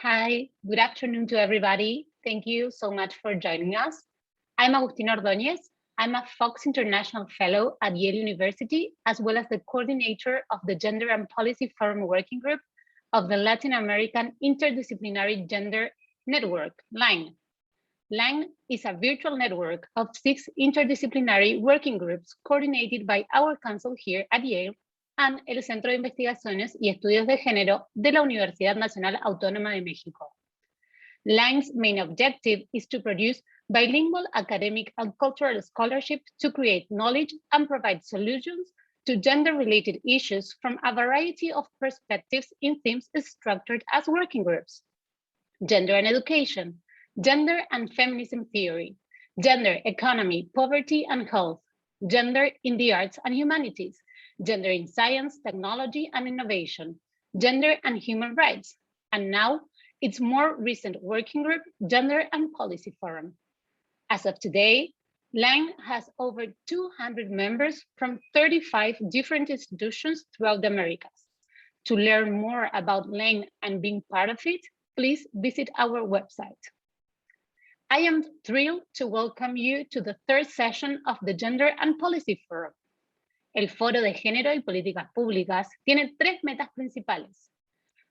Hi, good afternoon to everybody. Thank you so much for joining us. I'm Agustina Ordóñez. I'm a Fox International Fellow at Yale University, as well as the coordinator of the Gender and Policy Forum Working Group of the Latin American Interdisciplinary Gender Network, LINE. LINE is a virtual network of 6 interdisciplinary working groups coordinated by our council here at Yale and el Centro de Investigaciones y Estudios de Género de la Universidad Nacional Autónoma de México. LINE's main objective is to produce bilingual academic and cultural scholarship to create knowledge and provide solutions to gender-related issues from a variety of perspectives in themes structured as working groups: gender and education, gender and feminism theory, gender, economy, poverty and health, gender in the arts and humanities, gender in science, technology and innovation, gender and human rights, and now its more recent working group, Gender and Policy Forum. As of today, LINE has over 200 members from 35 different institutions throughout the Americas. To learn more about LINE and being part of it, please visit our website. I am thrilled to welcome you to the third session of the Gender and Policy Forum. El Foro de Género y Políticas Públicas tiene 3 metas principales: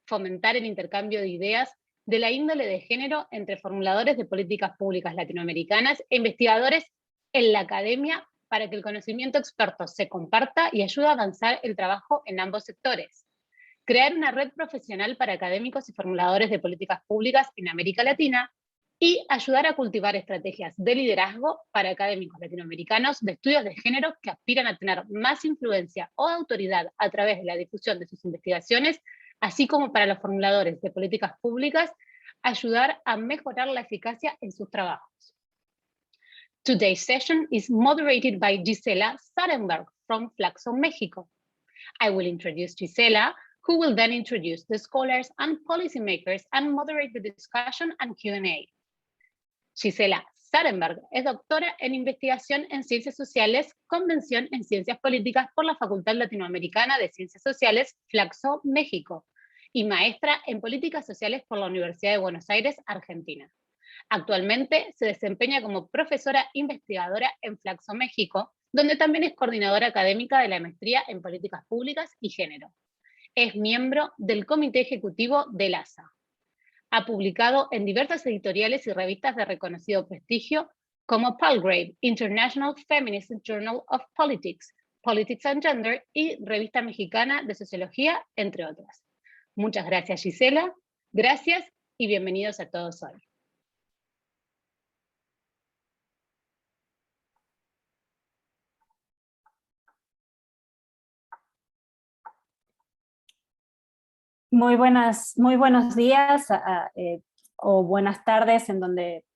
fomentar el intercambio de ideas de la índole de género entre formuladores de políticas públicas latinoamericanas e investigadores en la academia para que el conocimiento experto se comparta y ayude a avanzar el trabajo en ambos sectores; crear una red profesional para académicos y formuladores de políticas públicas en América Latina; y ayudar a cultivar estrategias de liderazgo para académicos latinoamericanos de estudios de género que aspiran a tener más influencia o autoridad a través de la difusión de sus investigaciones, así como para los formuladores de políticas públicas, ayudar a mejorar la eficacia en sus trabajos. Today's session is moderated by Gisela Sarenberg from Flaxo, Mexico. I will introduce Gisela, who will then introduce the scholars and policymakers and moderate the discussion and Q&A. Gisela Sarenberg es doctora en investigación en Ciencias Sociales, convención en Ciencias Políticas por la Facultad Latinoamericana de Ciencias Sociales, Flaxo, México, y maestra en Políticas Sociales por la Universidad de Buenos Aires, Argentina. Actualmente se desempeña como profesora investigadora en Flaxo, México, donde también es coordinadora académica de la maestría en Políticas Públicas y Género. Es miembro del Comité Ejecutivo del ASA. Ha publicado en diversas editoriales y revistas de reconocido prestigio como Palgrave, International Feminist Journal of Politics, Politics and Gender y Revista Mexicana de Sociología, entre otras. Muchas gracias, Gisela. Gracias y bienvenidos a todos hoy. Muy buenos días o buenas tardes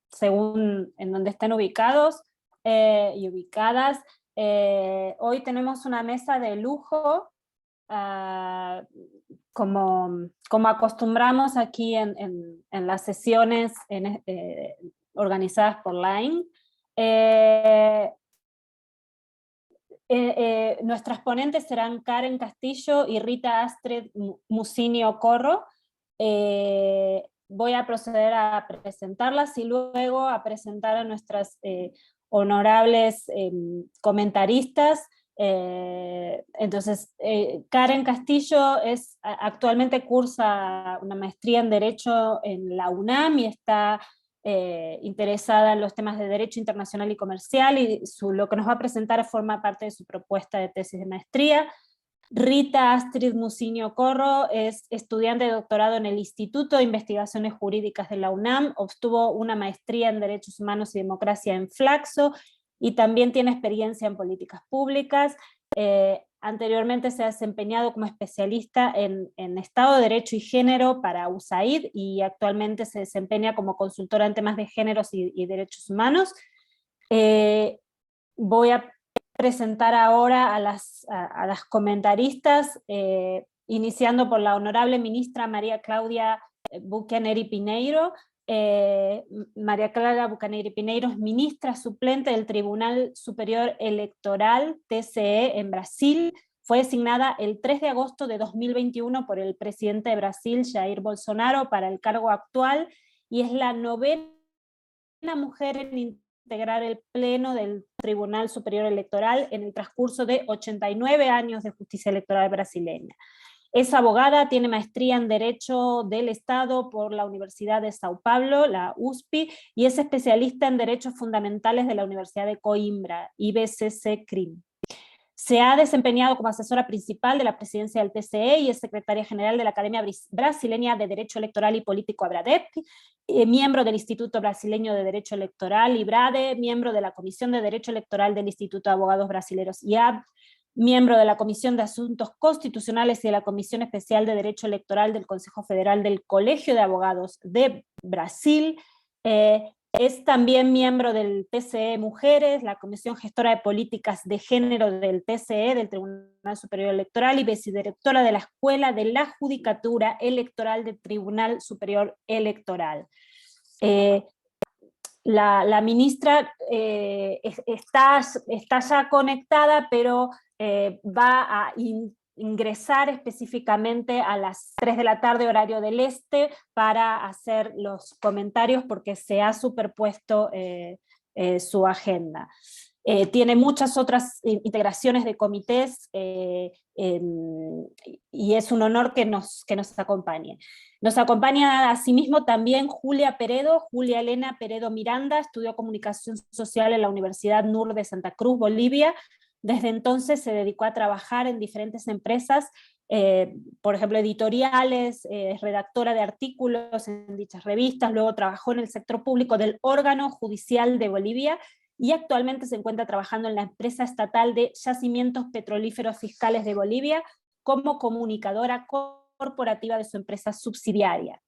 según en donde estén ubicados y ubicadas. Hoy tenemos una mesa de lujo, como acostumbramos aquí en las sesiones organizadas por LINE. Nuestras ponentes serán Karen Castillo y Rita Astrid Musinio Corro. Voy a proceder a presentarlas y luego a presentar a nuestras honorables comentaristas. Entonces, Karen Castillo actualmente cursa una maestría en Derecho en la UNAM y está interesada en los temas de Derecho Internacional y Comercial, y lo que nos va a presentar forma parte de su propuesta de tesis de maestría. Rita Astrid Musinio Corro es estudiante de doctorado en el Instituto de Investigaciones Jurídicas de la UNAM, obtuvo una maestría en Derechos Humanos y Democracia en Flaxo, y también tiene experiencia en políticas públicas. Anteriormente se ha desempeñado como especialista en Estado de Derecho y Género para USAID, y actualmente se desempeña como consultora en temas de géneros y derechos humanos. Voy a presentar ahora a las comentaristas, iniciando por la honorable ministra María Claudia Buchaneri Pineiro. María Clara Buchaneri Pineiro es ministra suplente del Tribunal Superior Electoral, TCE, en Brasil. Fue designada el 3 de agosto de 2021 por el presidente de Brasil, Jair Bolsonaro, para el cargo actual, y es la novena mujer en integrar el Pleno del Tribunal Superior Electoral en el transcurso de 89 años de justicia electoral brasileña. Es abogada, tiene maestría en Derecho del Estado por la Universidad de Sao Paulo, la USP, y es especialista en Derechos Fundamentales de la Universidad de Coimbra, IBCC-CRIM. Se ha desempeñado como asesora principal de la presidencia del TCE y es secretaria general de la Academia Brasileña de Derecho Electoral y Político, ABRADEP, miembro del Instituto Brasileño de Derecho Electoral, IBRADE, miembro de la Comisión de Derecho Electoral del Instituto de Abogados Brasileños, IAB, miembro de la Comisión de Asuntos Constitucionales y de la Comisión Especial de Derecho Electoral del Consejo Federal del Colegio de Abogados de Brasil, es también miembro del TCE Mujeres, la Comisión Gestora de Políticas de Género del TCE, del Tribunal Superior Electoral, y vicedirectora de la Escuela de la Judicatura Electoral del Tribunal Superior Electoral. La ministra está ya conectada, pero va a ingresar específicamente a las 3 de la tarde horario del este para hacer los comentarios porque se ha superpuesto su agenda. Tiene muchas otras integraciones de comités y es un honor que nos acompañe. Nos acompaña asimismo también Julia Elena Peredo Miranda, estudió Comunicación Social en la Universidad NUR de Santa Cruz, Bolivia. Desde entonces se dedicó a trabajar en diferentes empresas, por ejemplo editoriales, redactora de artículos en dichas revistas, luego trabajó en el sector público del órgano judicial de Bolivia, y actualmente se encuentra trabajando en la empresa estatal de Yacimientos Petrolíferos Fiscales de Bolivia como comunicadora corporativa de su empresa subsidiaria.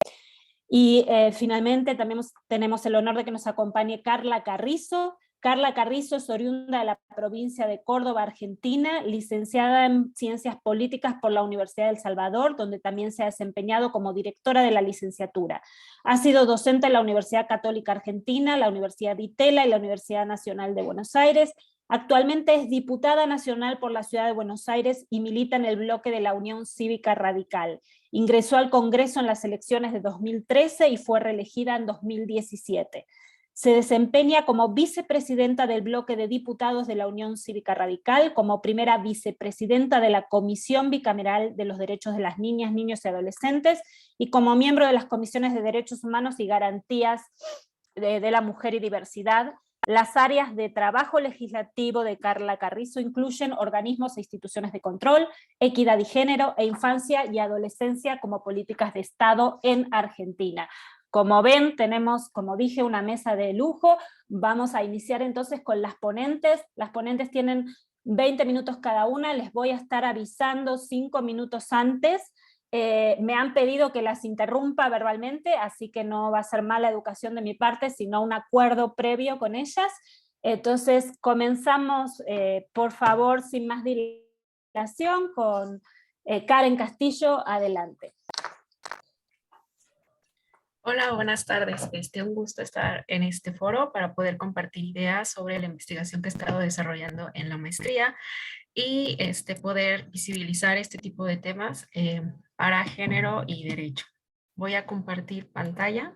Y finalmente también tenemos el honor de que nos acompañe Carla Carrizo. Carla Carrizo es oriunda de la provincia de Córdoba, Argentina, licenciada en Ciencias Políticas por la Universidad de El Salvador, donde también se ha desempeñado como directora de la licenciatura. Ha sido docente en la Universidad Católica Argentina, la Universidad de Itela y la Universidad Nacional de Buenos Aires. Actualmente es diputada nacional por la Ciudad de Buenos Aires y milita en el bloque de la Unión Cívica Radical. Ingresó al Congreso en las elecciones de 2013 y fue reelegida en 2017. Se desempeña como vicepresidenta del bloque de diputados de la Unión Cívica Radical, como primera vicepresidenta de la Comisión Bicameral de los Derechos de las Niñas, Niños y Adolescentes, y como miembro de las Comisiones de Derechos Humanos y Garantías de la Mujer y Diversidad. Las áreas de trabajo legislativo de Carla Carrizo incluyen organismos e instituciones de control, equidad y género, e infancia y adolescencia como políticas de Estado en Argentina. Como ven, tenemos, como dije, una mesa de lujo. Vamos a iniciar entonces con las ponentes. Las ponentes tienen 20 minutos cada una, les voy a estar avisando 5 minutos antes. Me han pedido que las interrumpa verbalmente, así que no va a ser mala educación de mi parte, sino un acuerdo previo con ellas. Entonces comenzamos, por favor, sin más dilación, con Karen Castillo, adelante. Hola, buenas tardes. Un gusto estar en este foro para poder compartir ideas sobre la investigación que he estado desarrollando en la maestría y poder visibilizar este tipo de temas para género y derecho. Voy a compartir pantalla.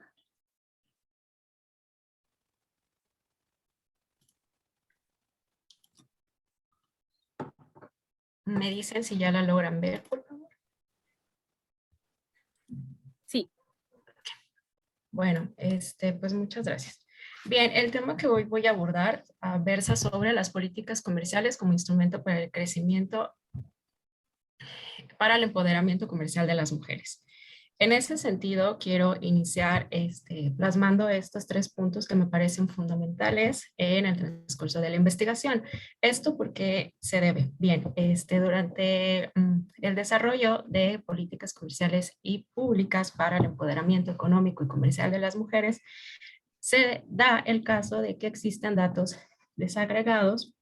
Me dicen si ya la logran ver, por favor. Sí. Bueno, pues muchas gracias. Bien, el tema que hoy voy a abordar versa sobre las políticas comerciales como instrumento para el crecimiento, para el empoderamiento comercial de las mujeres. En ese sentido, quiero iniciar plasmando estos 3 puntos que me parecen fundamentales en el transcurso de la investigación. Esto porque se debe. Bien, durante el desarrollo de políticas comerciales y públicas para el empoderamiento económico y comercial de las mujeres, se da el caso de que existen datos desagregados.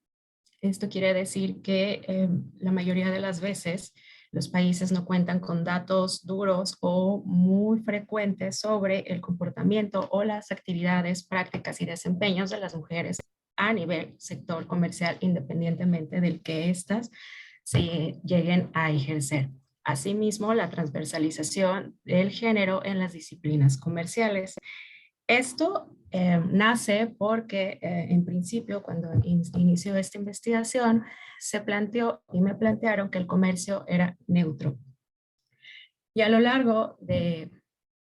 Esto quiere decir que la mayoría de las veces los países no cuentan con datos duros o muy frecuentes sobre el comportamiento o las actividades, prácticas y desempeños de las mujeres a nivel sector comercial, independientemente del que éstas se lleguen a ejercer. Asimismo, la transversalización del género en las disciplinas comerciales. Esto nace porque en principio cuando inició esta investigación se planteó y me plantearon que el comercio era neutro. Y a lo largo de,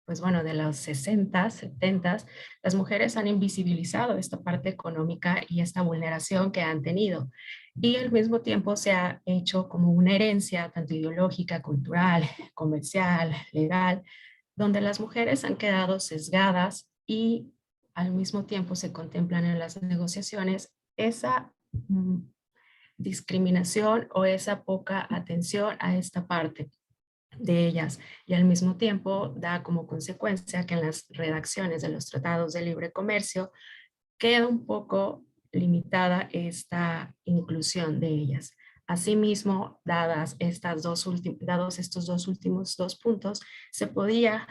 pues bueno, de los 60, 70, las mujeres han invisibilizado esta parte económica y esta vulneración que han tenido. Y al mismo tiempo se ha hecho como una herencia tanto ideológica, cultural, comercial, legal, donde las mujeres han quedado sesgadas y al mismo tiempo se contemplan en las negociaciones esa discriminación o esa poca atención a esta parte de ellas, y al mismo tiempo da como consecuencia que en las redacciones de los tratados de libre comercio queda un poco limitada esta inclusión de ellas. Asimismo, dados estos dos últimos dos puntos, se podría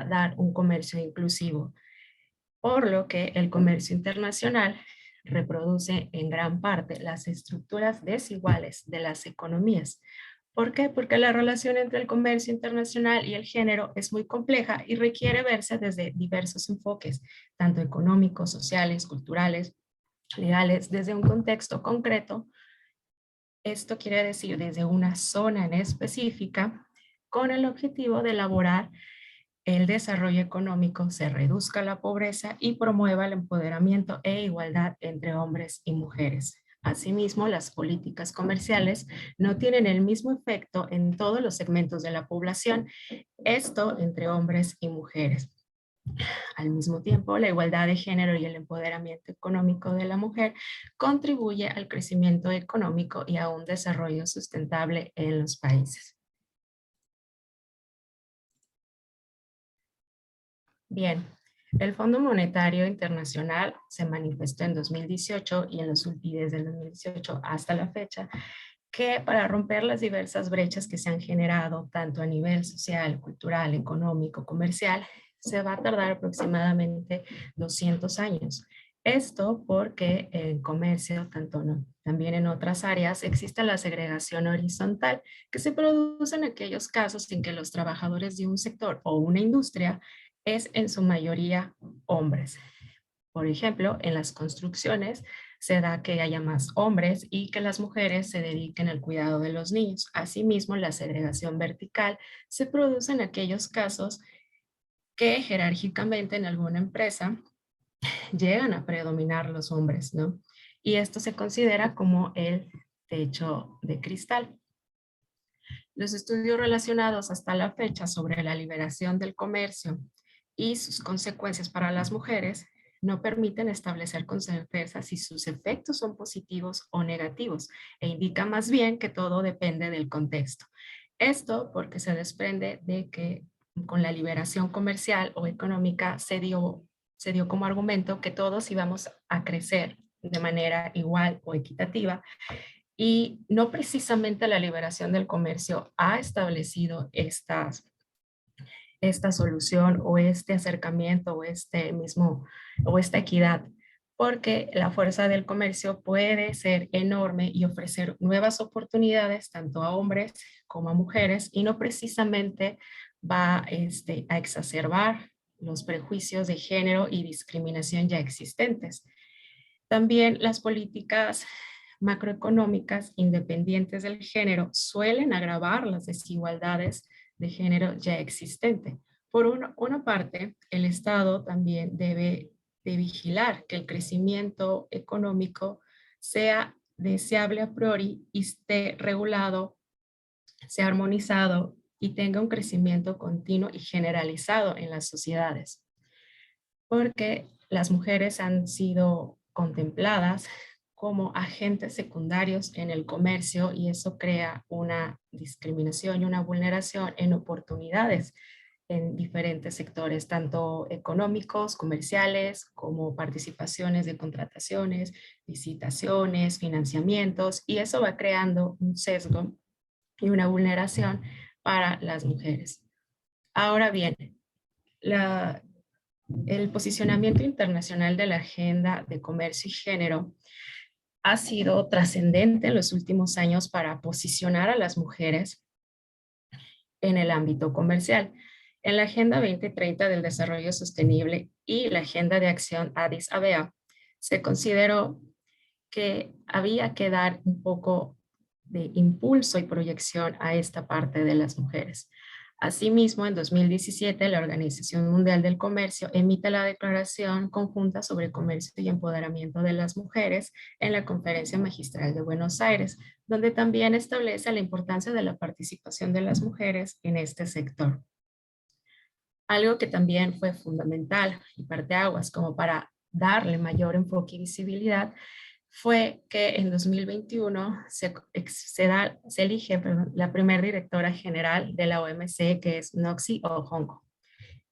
dar un comercio inclusivo, por lo que el comercio internacional reproduce en gran parte las estructuras desiguales de las economías. ¿Por qué? Porque la relación entre el comercio internacional y el género es muy compleja y requiere verse desde diversos enfoques, tanto económicos, sociales, culturales, legales, desde un contexto concreto. Esto quiere decir desde una zona en específica, con el objetivo de elaborar el desarrollo económico, se reduzca la pobreza y promueva el empoderamiento e igualdad entre hombres y mujeres. Asimismo, las políticas comerciales no tienen el mismo efecto en todos los segmentos de la población, esto entre hombres y mujeres. Al mismo tiempo, la igualdad de género y el empoderamiento económico de la mujer contribuye al crecimiento económico y a un desarrollo sustentable en los países. Bien, el Fondo Monetario Internacional se manifestó en 2018 y desde el 2018 hasta la fecha que para romper las diversas brechas que se han generado tanto a nivel social, cultural, económico, comercial, se va a tardar aproximadamente 200 años. Esto porque en comercio, también en otras áreas, existe la segregación horizontal que se produce en aquellos casos en que los trabajadores de un sector o una industria es en su mayoría hombres. Por ejemplo, en las construcciones se da que haya más hombres y que las mujeres se dediquen al cuidado de los niños. Asimismo, la segregación vertical se produce en aquellos casos que jerárquicamente en alguna empresa llegan a predominar los hombres, ¿no? Y esto se considera como el techo de cristal. Los estudios relacionados hasta la fecha sobre la liberación del comercio y sus consecuencias para las mujeres no permiten establecer con certeza si sus efectos son positivos o negativos e indica más bien que todo depende del contexto. Esto porque se desprende de que con la liberación comercial o económica se dio como argumento que todos íbamos a crecer de manera igual o equitativa, y no precisamente la liberación del comercio ha establecido esta solución o este acercamiento o esta equidad, porque la fuerza del comercio puede ser enorme y ofrecer nuevas oportunidades tanto a hombres como a mujeres, y no precisamente va a exacerbar los prejuicios de género y discriminación ya existentes. También las políticas macroeconómicas independientes del género suelen agravar las desigualdades de género ya existente. Por una parte, el Estado también debe de vigilar que el crecimiento económico sea deseable a priori y esté regulado, sea armonizado y tenga un crecimiento continuo y generalizado en las sociedades. Porque las mujeres han sido contempladas como agentes secundarios en el comercio, y eso crea una discriminación y una vulneración en oportunidades en diferentes sectores, tanto económicos, comerciales, como participaciones de contrataciones, licitaciones, financiamientos, y eso va creando un sesgo y una vulneración para las mujeres. Ahora bien, el posicionamiento internacional de la Agenda de Comercio y Género ha sido trascendente en los últimos años para posicionar a las mujeres en el ámbito comercial. En la Agenda 2030 del Desarrollo Sostenible y la Agenda de Acción Addis Abeba, se consideró que había que dar un poco de impulso y proyección a esta parte de las mujeres. Asimismo, en 2017, la Organización Mundial del Comercio emite la Declaración Conjunta sobre Comercio y Empoderamiento de las Mujeres en la Conferencia Magistral de Buenos Aires, donde también establece la importancia de la participación de las mujeres en este sector. Algo que también fue fundamental y parteaguas como para darle mayor enfoque y visibilidad fue que en 2021 se elige la primera directora general de la OMC, que es Noxy Ojongo.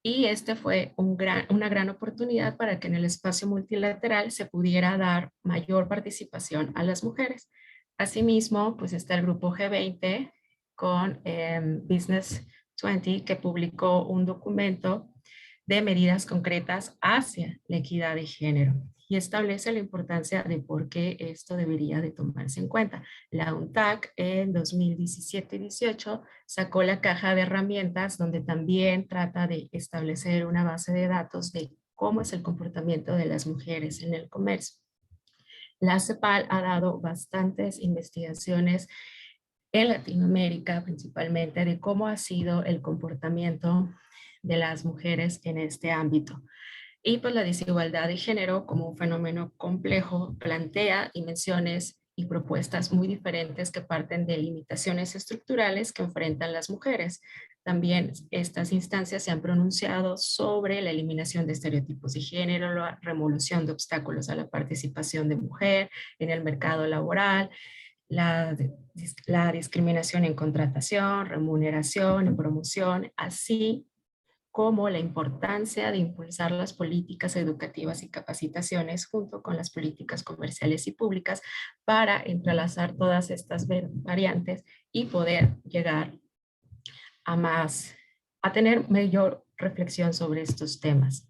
Y este fue una gran oportunidad para que en el espacio multilateral se pudiera dar mayor participación a las mujeres. Asimismo, pues está el grupo G20 con Business 20, que publicó un documento de medidas concretas hacia la equidad de género y establece la importancia de por qué esto debería de tomarse en cuenta. La UNTAC en 2017-18 sacó la caja de herramientas donde también trata de establecer una base de datos de cómo es el comportamiento de las mujeres en el comercio. La CEPAL ha dado bastantes investigaciones en Latinoamérica principalmente de cómo ha sido el comportamiento de las mujeres en este ámbito. Y pues la desigualdad de género como un fenómeno complejo plantea dimensiones y propuestas muy diferentes que parten de limitaciones estructurales que enfrentan las mujeres. También estas instancias se han pronunciado sobre la eliminación de estereotipos de género, la remoción de obstáculos a la participación de mujer en el mercado laboral, la discriminación en contratación, remuneración y promoción, así como la importancia de impulsar las políticas educativas y capacitaciones junto con las políticas comerciales y públicas para entrelazar todas estas variantes y poder llegar a tener mayor reflexión sobre estos temas.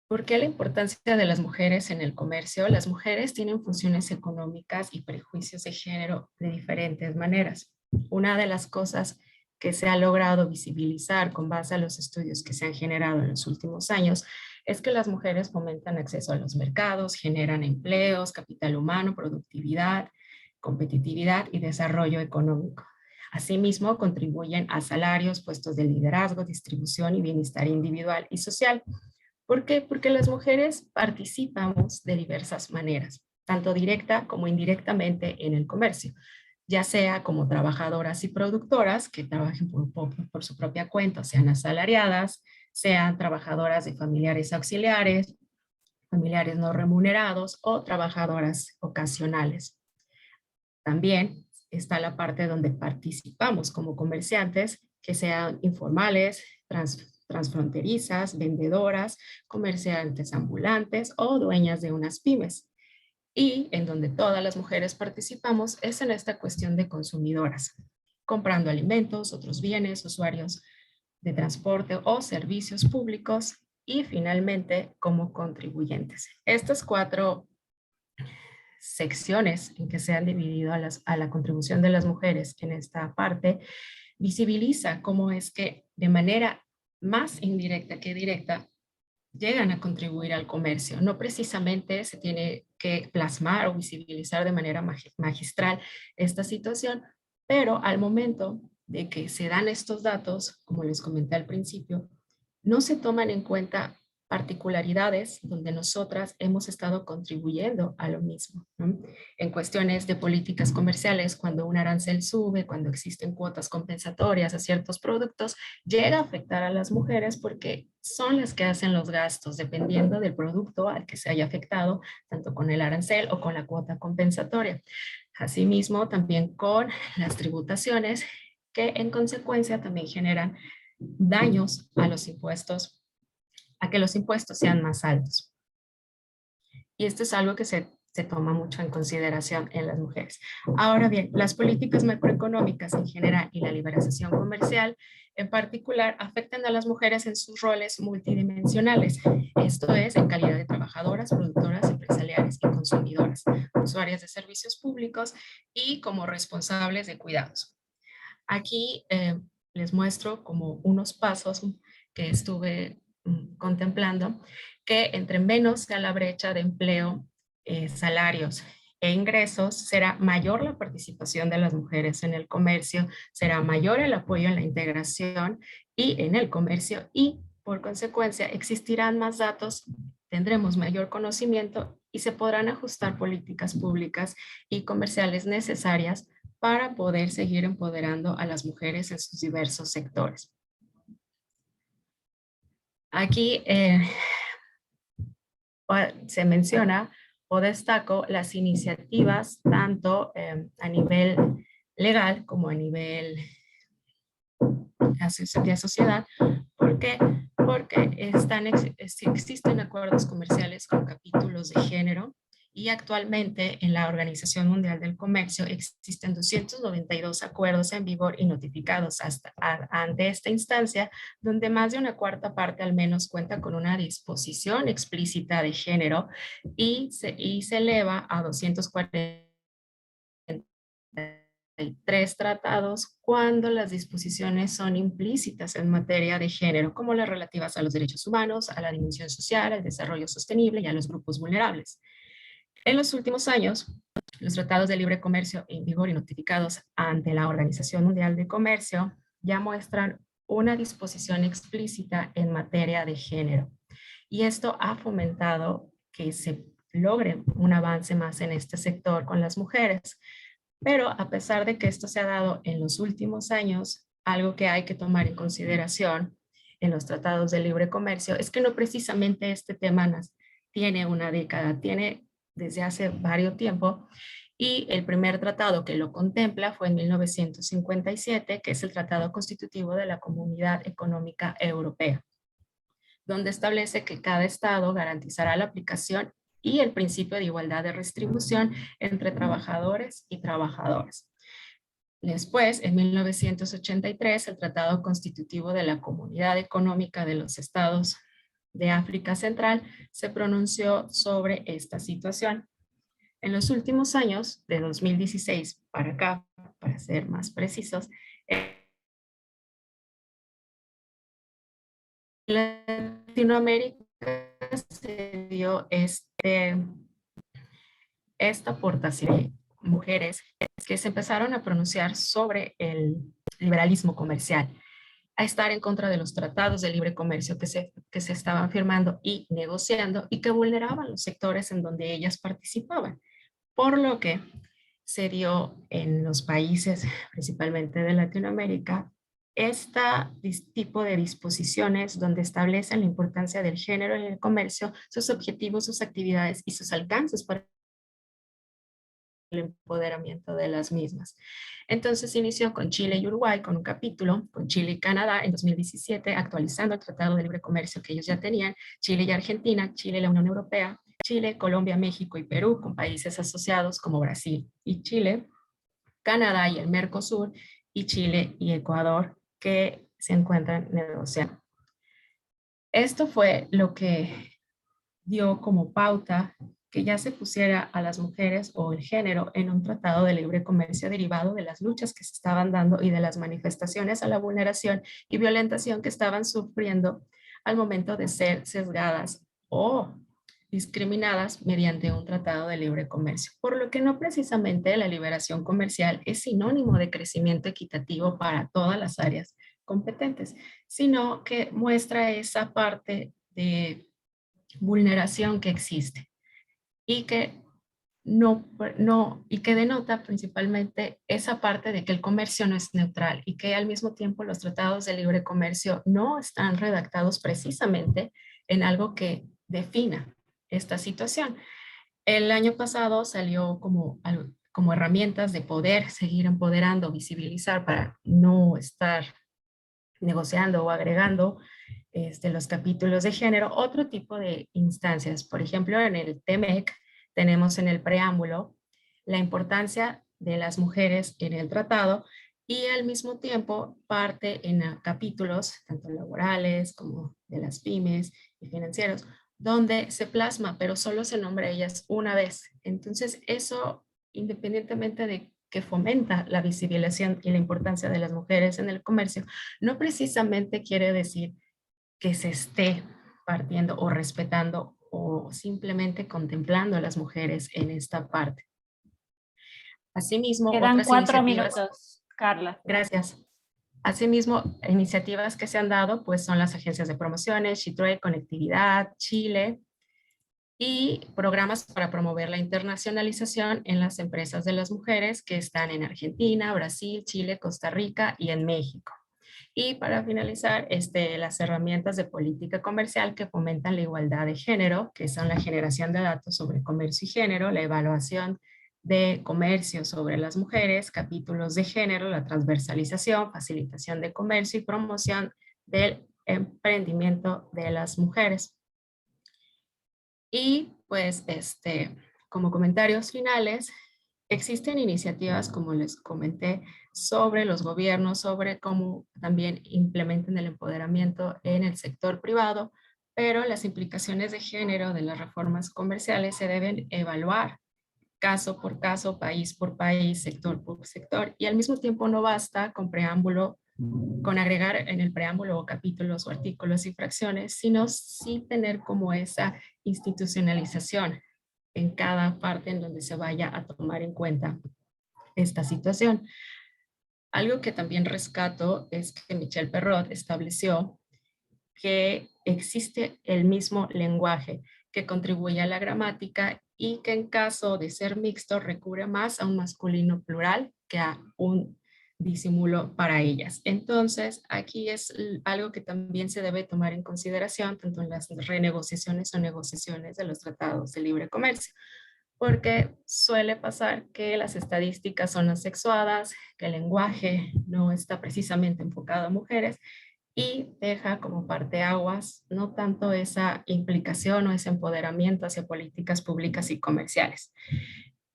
¿Por qué la importancia de las mujeres en el comercio? Las mujeres tienen funciones económicas y prejuicios de género de diferentes maneras. Una de las cosas que se ha logrado visibilizar con base a los estudios que se han generado en los últimos años es que las mujeres fomentan acceso a los mercados, generan empleos, capital humano, productividad, competitividad y desarrollo económico. Asimismo, contribuyen a salarios, puestos de liderazgo, distribución y bienestar individual y social. ¿Por qué? Porque las mujeres participamos de diversas maneras, tanto directa como indirectamente en el comercio, ya sea como trabajadoras y productoras que trabajen por su propia cuenta, sean asalariadas, sean trabajadoras de familiares auxiliares, familiares no remunerados o trabajadoras ocasionales. También está la parte donde participamos como comerciantes, que sean informales, transfronterizas, vendedoras, comerciantes ambulantes o dueñas de unas pymes. Y en donde todas las mujeres participamos es en esta cuestión de consumidoras, comprando alimentos, otros bienes, usuarios de transporte o servicios públicos y finalmente como contribuyentes. Estas 4 secciones en que se han dividido a la contribución de las mujeres en esta parte visibiliza cómo es que de manera más indirecta que directa llegan a contribuir al comercio. No precisamente se tiene que plasmar o visibilizar de manera magistral esta situación, pero al momento de que se dan estos datos, como les comenté al principio, no se toman en cuenta particularidades donde nosotras hemos estado contribuyendo a lo mismo, ¿no? En cuestiones de políticas comerciales, cuando un arancel sube, cuando existen cuotas compensatorias a ciertos productos, llega a afectar a las mujeres porque son las que hacen los gastos dependiendo del producto al que se haya afectado, tanto con el arancel o con la cuota compensatoria. Asimismo, también con las tributaciones que en consecuencia también generan daños a los impuestos, a que los impuestos sean más altos. Y esto es algo que se se toma mucho en consideración en las mujeres. Ahora bien, las políticas macroeconómicas en general y la liberalización comercial en particular afectan a las mujeres en sus roles multidimensionales, esto es, en calidad de trabajadoras, productoras, empresariales y consumidoras, usuarias de servicios públicos y como responsables de cuidados. Aquí les muestro como unos pasos que estuve contemplando, que entre menos sea la brecha de empleo, salarios e ingresos, será mayor la participación de las mujeres en el comercio, será mayor el apoyo en la integración y en el comercio y por consecuencia existirán más datos, tendremos mayor conocimiento y se podrán ajustar políticas públicas y comerciales necesarias para poder seguir empoderando a las mujeres en sus diversos sectores. Aquí se menciona o destaco las iniciativas tanto a nivel legal como a nivel de sociedad. ¿Por qué? Porque existen acuerdos comerciales con capítulos de género y actualmente en la Organización Mundial del Comercio existen 292 acuerdos en vigor y notificados ante esta instancia, donde más de una cuarta parte al menos cuenta con una disposición explícita de género y se eleva a 243 tratados cuando las disposiciones son implícitas en materia de género, como las relativas a los derechos humanos, a la dimensión social, al desarrollo sostenible y a los grupos vulnerables. En los últimos años, los tratados de libre comercio en vigor y notificados ante la Organización Mundial de Comercio ya muestran una disposición explícita en materia de género. Y esto ha fomentado que se logre un avance más en este sector con las mujeres. Pero a pesar de que esto se ha dado en los últimos años, algo que hay que tomar en consideración en los tratados de libre comercio es que no precisamente este tema tiene una década, tiene desde hace varios tiempo, y el primer tratado que lo contempla fue en 1957, que es el Tratado Constitutivo de la Comunidad Económica Europea, donde establece que cada estado garantizará la aplicación y el principio de igualdad de retribución entre trabajadores y trabajadoras. Después, en 1983, el Tratado Constitutivo de la Comunidad Económica de los Estados de África Central se pronunció sobre esta situación. En los últimos años, de 2016 para acá, para ser más precisos, en Latinoamérica se dio esta aportación de mujeres que se empezaron a pronunciar sobre el liberalismo comercial, a estar en contra de los tratados de libre comercio que se estaban firmando y negociando y que vulneraban los sectores en donde ellas participaban. Por lo que se dio en los países, principalmente de Latinoamérica, este tipo de disposiciones donde establecen la importancia del género en el comercio, sus objetivos, sus actividades y sus alcances para el empoderamiento de las mismas. Entonces inició con Chile y Uruguay con un capítulo, con Chile y Canadá en 2017, actualizando el Tratado de Libre Comercio que ellos ya tenían, Chile y Argentina, Chile y la Unión Europea, Chile, Colombia, México y Perú, con países asociados como Brasil y Chile, Canadá y el Mercosur, y Chile y Ecuador, que se encuentran negociando. Esto fue lo que dio como pauta que ya se pusiera a las mujeres o el género en un tratado de libre comercio derivado de las luchas que se estaban dando y de las manifestaciones a la vulneración y violentación que estaban sufriendo al momento de ser sesgadas o discriminadas mediante un tratado de libre comercio. Por lo que no precisamente la liberación comercial es sinónimo de crecimiento equitativo para todas las áreas competentes, sino que muestra esa parte de vulneración que existe y que y que denota principalmente esa parte de que el comercio no es neutral y que al mismo tiempo los tratados de libre comercio no están redactados precisamente en algo que defina esta situación. El año pasado salió como herramientas de poder seguir empoderando, visibilizar para no estar negociando o agregando los capítulos de género, otro tipo de instancias. Por ejemplo, en el TEMEC tenemos en el preámbulo la importancia de las mujeres en el tratado y al mismo tiempo parte en capítulos, tanto laborales como de las pymes y financieros, donde se plasma, pero solo se nombra a ellas una vez. Entonces, eso, independientemente de que fomenta la visibilización y la importancia de las mujeres en el comercio, no precisamente quiere decir que se esté partiendo o respetando o simplemente contemplando a las mujeres en esta parte. Asimismo, Quedan otras 4 iniciativas. minutos, Carla. Gracias. Asimismo, iniciativas que se han dado pues son las agencias de promociones, SheTrade, Conectividad, Chile, y programas para promover la internacionalización en las empresas de las mujeres que están en Argentina, Brasil, Chile, Costa Rica y en México. Y para finalizar, las herramientas de política comercial que fomentan la igualdad de género, que son la generación de datos sobre comercio y género, la evaluación de comercio sobre las mujeres, capítulos de género, la transversalización, facilitación de comercio y promoción del emprendimiento de las mujeres. Y pues, como comentarios finales, existen iniciativas, como les comenté, sobre los gobiernos, sobre cómo también implementan el empoderamiento en el sector privado, pero las implicaciones de género de las reformas comerciales se deben evaluar caso por caso, país por país, sector por sector, y al mismo tiempo no basta con preámbulo, con agregar en el preámbulo capítulos o artículos y fracciones, sino sí tener como esa institucionalización en cada parte en donde se vaya a tomar en cuenta esta situación. Algo que también rescato es que Michel Perrot estableció que existe el mismo lenguaje que contribuye a la gramática y que en caso de ser mixto recurre más a un masculino plural que a un disimulo para ellas. Entonces, aquí es algo que también se debe tomar en consideración tanto en las renegociaciones o negociaciones de los tratados de libre comercio, porque suele pasar que las estadísticas son asexuadas, que el lenguaje no está precisamente enfocado a mujeres y deja como parteaguas no tanto esa implicación o ese empoderamiento hacia políticas públicas y comerciales.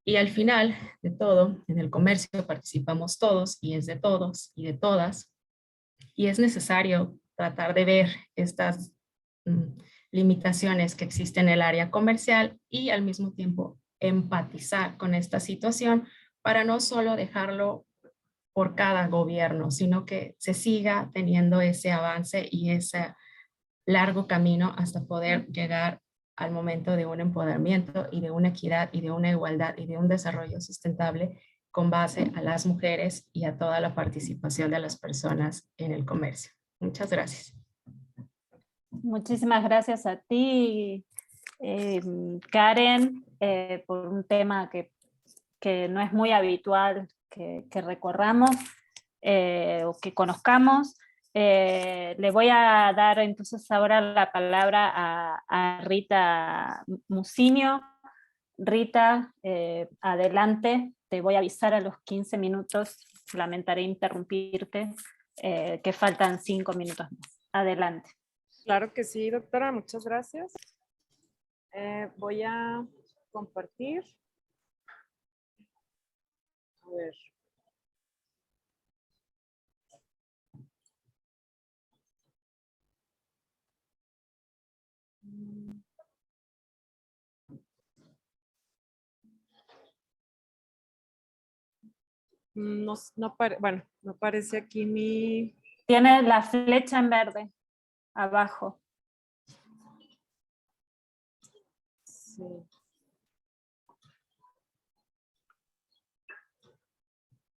Y al final de todo, en el comercio participamos todos y es de todos y de todas, y es necesario tratar de ver estas limitaciones que existen en el área comercial y al mismo tiempo empatizar con esta situación para no solo dejarlo por cada gobierno, sino que se siga teniendo ese avance y ese largo camino hasta poder llegar al momento de un empoderamiento y de una equidad y de una igualdad y de un desarrollo sustentable con base a las mujeres y a toda la participación de las personas en el comercio. Muchas gracias. Muchísimas gracias a ti, Karen, por un tema que no es muy habitual que recorramos o que conozcamos. Le voy a dar entonces ahora la palabra a Rita Musinio. Rita, adelante, te voy a avisar a los 15 minutos, lamentaré interrumpirte, que faltan 5 minutos más. Adelante. Claro que sí, doctora, muchas gracias. Voy a compartir. A ver. No, bueno, no aparece aquí mi... Tiene la flecha en verde, abajo. Sí.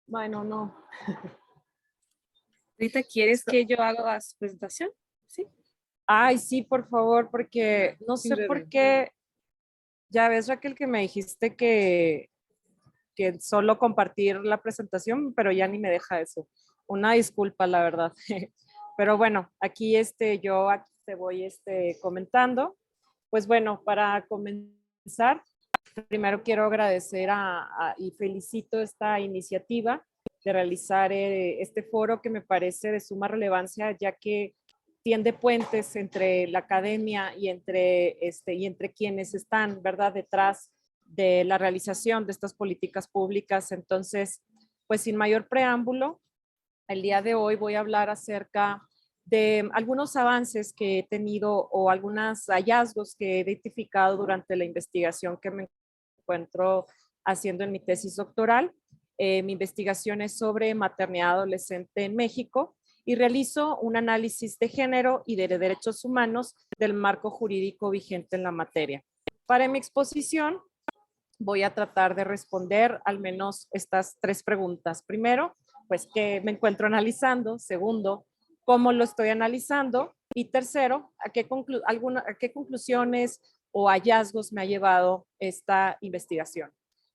Bueno, no. Rita, ¿quieres que yo haga la presentación? Sí. Ay, sí, por favor, porque no Sí, sé breve. por qué. Ya ves, Raquel, que me dijiste que solo compartir la presentación, pero ya ni me deja eso. Una disculpa, la verdad. Pero bueno, aquí yo aquí te voy comentando. Pues bueno, para comenzar, primero quiero agradecer y felicito esta iniciativa de realizar este foro que me parece de suma relevancia, ya que tiende puentes entre la academia y entre quienes están, ¿verdad?, detrás de la realización de estas políticas públicas. Entonces, pues sin mayor preámbulo, el día de hoy voy a hablar acerca de algunos avances que he tenido o algunos hallazgos que he identificado durante la investigación que me encuentro haciendo en mi tesis doctoral. Mi investigación es sobre maternidad adolescente en México y realizo un análisis de género y de derechos humanos del marco jurídico vigente en la materia. Para mi exposición voy a tratar de responder al menos estas 3 preguntas. Primero, pues, ¿qué me encuentro analizando? Segundo, ¿cómo lo estoy analizando? Y tercero, ¿a qué conclusiones o hallazgos me ha llevado esta investigación?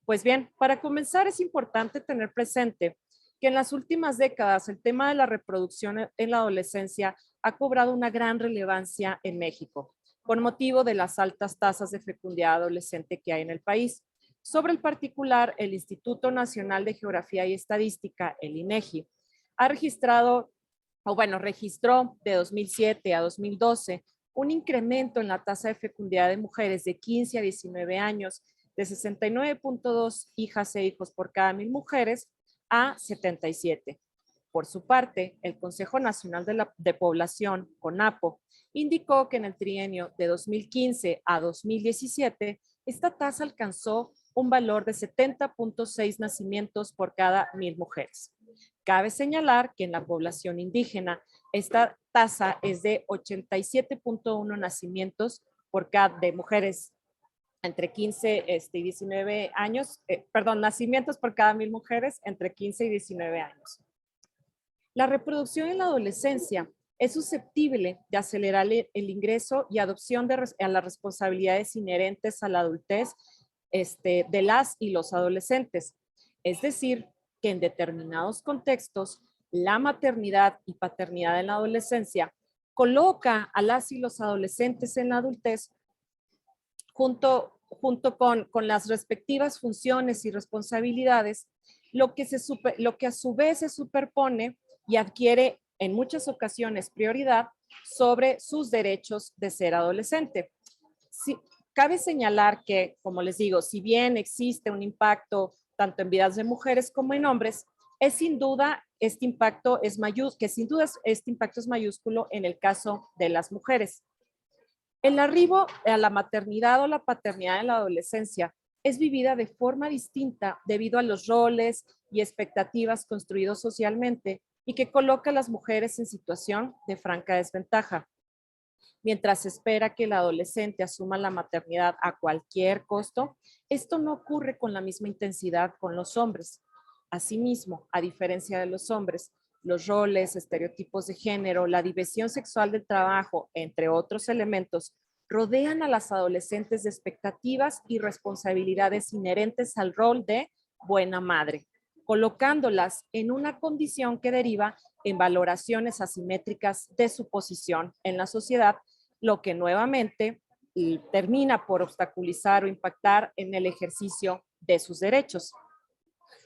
Pues bien, para comenzar es importante tener presente que en las últimas décadas el tema de la reproducción en la adolescencia ha cobrado una gran relevancia en México, por motivo de las altas tasas de fecundidad adolescente que hay en el país. Sobre el particular, el Instituto Nacional de Geografía y Estadística, el INEGI, registró de 2007 a 2012 un incremento en la tasa de fecundidad de mujeres de 15 a 19 años de 69.2 hijas e hijos por cada 1,000 mujeres a 77. Por su parte, el Consejo Nacional de Población, CONAPO, indicó que en el trienio de 2015 a 2017, esta tasa alcanzó un valor de 70.6 nacimientos por cada 1,000 mujeres. Cabe señalar que en la población indígena, esta tasa es de 87.1 nacimientos por cada de mujeres entre 15 y 19 años, nacimientos por cada 1,000 mujeres entre 15 y 19 años. La reproducción en la adolescencia es susceptible de acelerar el ingreso y adopción a las responsabilidades inherentes a la adultez de las y los adolescentes. Es decir, que en determinados contextos, la maternidad y paternidad en la adolescencia coloca a las y los adolescentes en la adultez junto con las respectivas funciones y responsabilidades, lo que a su vez se superpone y adquiere en muchas ocasiones prioridad sobre sus derechos de ser adolescente. Cabe señalar que, como les digo, si bien existe un impacto tanto en vidas de mujeres como en hombres, sin duda este impacto es mayúsculo en el caso de las mujeres. El arribo a la maternidad o la paternidad en la adolescencia es vivida de forma distinta debido a los roles y expectativas construidos socialmente y que coloca a las mujeres en situación de franca desventaja. Mientras se espera que el adolescente asuma la maternidad a cualquier costo, esto no ocurre con la misma intensidad con los hombres. Asimismo, a diferencia de los hombres, los roles, estereotipos de género, la diversión sexual del trabajo, entre otros elementos, rodean a las adolescentes de expectativas y responsabilidades inherentes al rol de buena madre, colocándolas en una condición que deriva en valoraciones asimétricas de su posición en la sociedad, lo que nuevamente termina por obstaculizar o impactar en el ejercicio de sus derechos.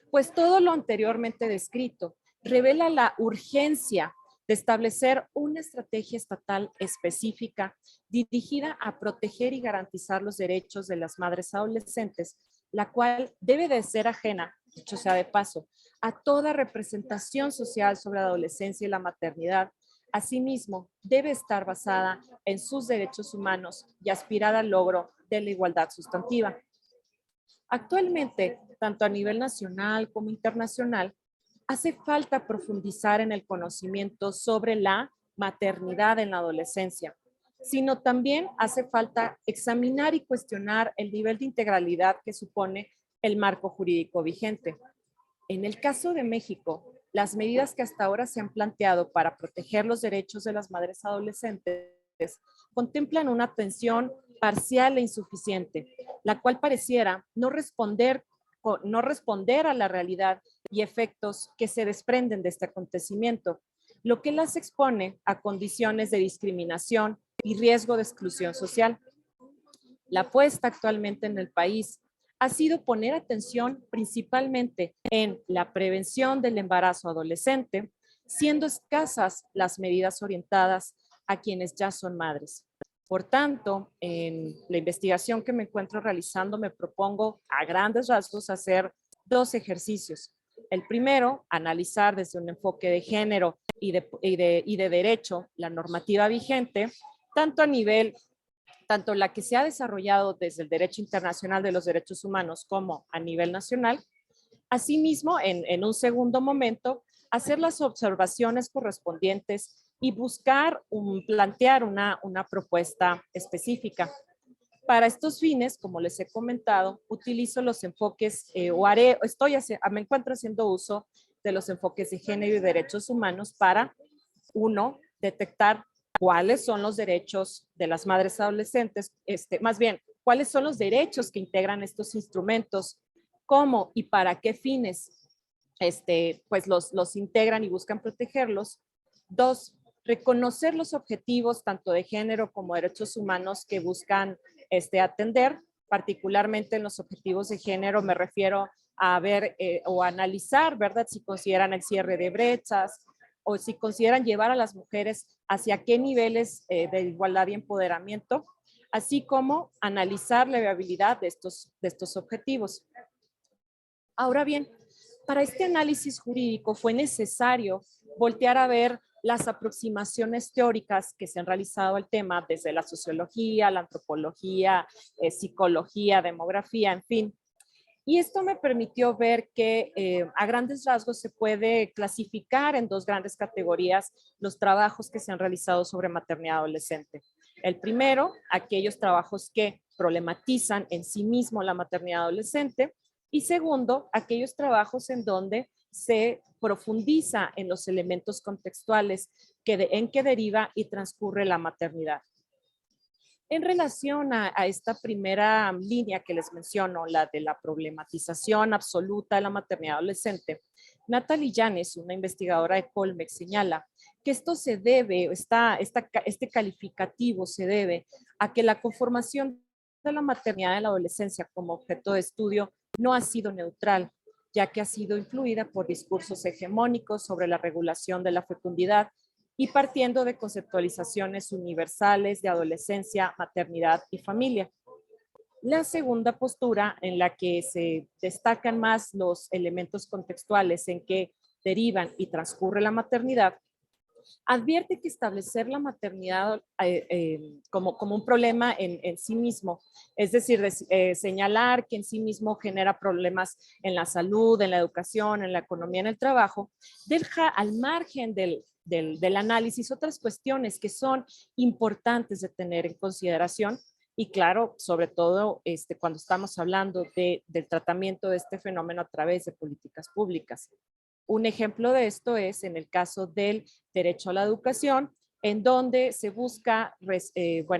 Pues todo lo anteriormente descrito revela la urgencia de establecer una estrategia estatal específica dirigida a proteger y garantizar los derechos de las madres adolescentes, la cual debe de ser ajena, dicho sea de paso, a toda representación social sobre la adolescencia y la maternidad. Asimismo, debe estar basada en sus derechos humanos y aspirar al logro de la igualdad sustantiva. Actualmente, tanto a nivel nacional como internacional, hace falta profundizar en el conocimiento sobre la maternidad en la adolescencia, sino también hace falta examinar y cuestionar el nivel de integralidad que supone el marco jurídico vigente. En el caso de México, las medidas que hasta ahora se han planteado para proteger los derechos de las madres adolescentes contemplan una atención parcial e insuficiente, la cual pareciera no responder a la realidad y efectos que se desprenden de este acontecimiento, lo que las expone a condiciones de discriminación y riesgo de exclusión social. La apuesta actualmente en el país ha sido poner atención principalmente en la prevención del embarazo adolescente, siendo escasas las medidas orientadas a quienes ya son madres. Por tanto, en la investigación que me encuentro realizando, me propongo a grandes rasgos hacer dos ejercicios. El primero, analizar desde un enfoque de género y de derecho la normativa vigente, tanto a nivel, tanto la que se ha desarrollado desde el derecho internacional de los derechos humanos como a nivel nacional. Asimismo, en un segundo momento, hacer las observaciones correspondientes y buscar plantear una propuesta específica. Para estos fines, como les he comentado, utilizo los enfoques me encuentro haciendo uso de los enfoques de género y derechos humanos para, uno, detectar cuáles son los derechos de las madres adolescentes, más bien, cuáles son los derechos que integran estos instrumentos, cómo y para qué fines pues los integran y buscan protegerlos. Dos, reconocer los objetivos tanto de género como derechos humanos que buscan atender, particularmente en los objetivos de género me refiero a ver o analizar, ¿verdad? Si consideran el cierre de brechas o si consideran llevar a las mujeres hacia qué niveles de igualdad y empoderamiento, así como analizar la viabilidad de estos objetivos. Ahora bien, para este análisis jurídico fue necesario voltear a ver las aproximaciones teóricas que se han realizado al tema desde la sociología, la antropología, psicología, demografía, en fin. Y esto me permitió ver que a grandes rasgos se puede clasificar en dos grandes categorías los trabajos que se han realizado sobre maternidad adolescente. El primero, aquellos trabajos que problematizan en sí mismo la maternidad adolescente, y segundo, aquellos trabajos en donde se profundiza en los elementos contextuales en que deriva y transcurre la maternidad. En relación a esta primera línea que les menciono, la de la problematización absoluta de la maternidad adolescente, Natalie Yanes, una investigadora de Colmex, señala que esto se debe, este calificativo se debe a que la conformación de la maternidad y la adolescencia como objeto de estudio no ha sido neutral, ya que ha sido influida por discursos hegemónicos sobre la regulación de la fecundidad y partiendo de conceptualizaciones universales de adolescencia, maternidad y familia. La segunda postura, en la que se destacan más los elementos contextuales en que derivan y transcurre la maternidad, advierte que establecer la maternidad como un problema en sí mismo, es decir, señalar que en sí mismo genera problemas en la salud, en la educación, en la economía, en el trabajo, deja al margen del análisis otras cuestiones que son importantes de tener en consideración y claro, sobre todo cuando estamos hablando del tratamiento de este fenómeno a través de políticas públicas. Un ejemplo de esto es en el caso del derecho a la educación, en donde se busca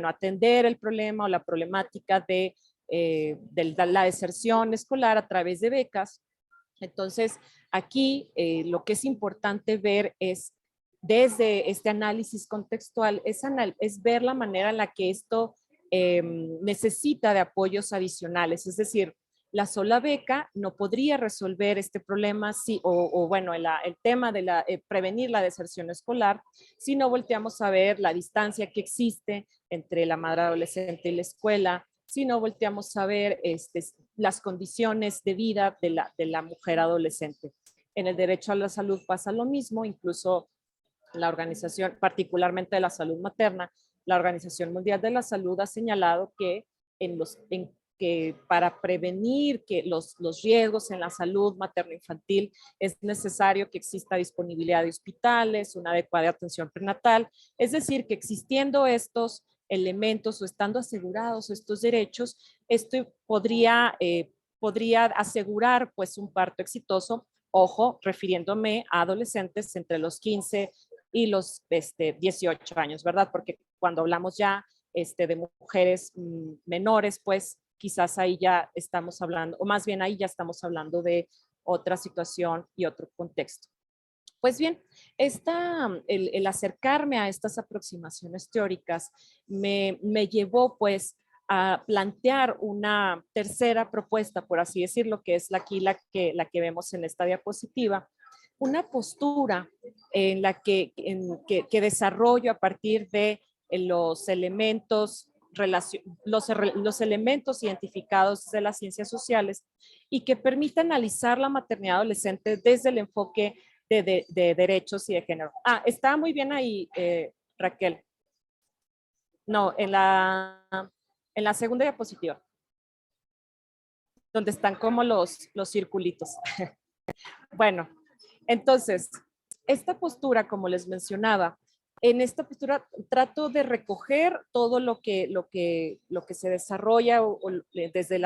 atender el problema o la problemática de la deserción escolar a través de becas. Entonces, aquí lo que es importante ver es, desde este análisis contextual, es ver la manera en la que esto necesita de apoyos adicionales, es decir, la sola beca no podría resolver este problema el tema de prevenir la deserción escolar si no volteamos a ver la distancia que existe entre la madre adolescente y la escuela, si no volteamos a ver las condiciones de vida de la mujer adolescente. En el derecho a la salud pasa lo mismo, incluso la organización, particularmente de la salud materna, la Organización Mundial de la Salud ha señalado que que para prevenir que los riesgos en la salud materno-infantil es necesario que exista disponibilidad de hospitales, una adecuada atención prenatal, es decir, que existiendo estos elementos o estando asegurados estos derechos, esto podría asegurar pues un parto exitoso, ojo, refiriéndome a adolescentes entre los 15 y los 18 años, ¿verdad? Porque cuando hablamos ya de mujeres menores, pues quizás ahí ya estamos hablando, o más bien ahí ya estamos hablando de otra situación y otro contexto. Pues bien, el acercarme a estas aproximaciones teóricas me llevó pues a plantear una tercera propuesta, por así decirlo, que es la que vemos en esta diapositiva, una postura en la que desarrollo a partir de los elementos los elementos identificados de las ciencias sociales y que permita analizar la maternidad adolescente desde el enfoque de derechos y de género. Ah, está muy bien ahí, Raquel. No, en la segunda diapositiva, donde están como los circulitos. Bueno, entonces, esta postura, como les mencionaba, en esta postura trato de recoger todo lo que se desarrolla desde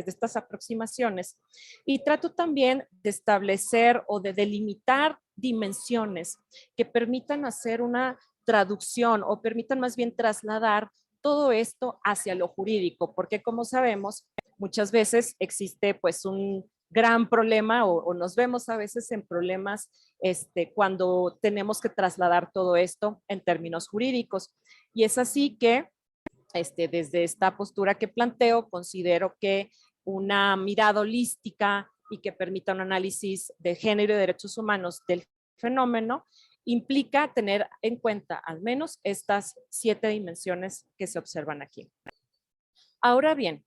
estas aproximaciones y trato también de establecer o de delimitar dimensiones que permitan hacer una traducción o permitan más bien trasladar todo esto hacia lo jurídico, porque como sabemos, muchas veces existe pues un gran problema o nos vemos a veces en problemas cuando tenemos que trasladar todo esto en términos jurídicos. Y es así que desde esta postura que planteo, considero que una mirada holística y que permita un análisis de género y derechos humanos del fenómeno implica tener en cuenta al menos estas 7 dimensiones que se observan aquí. Ahora bien,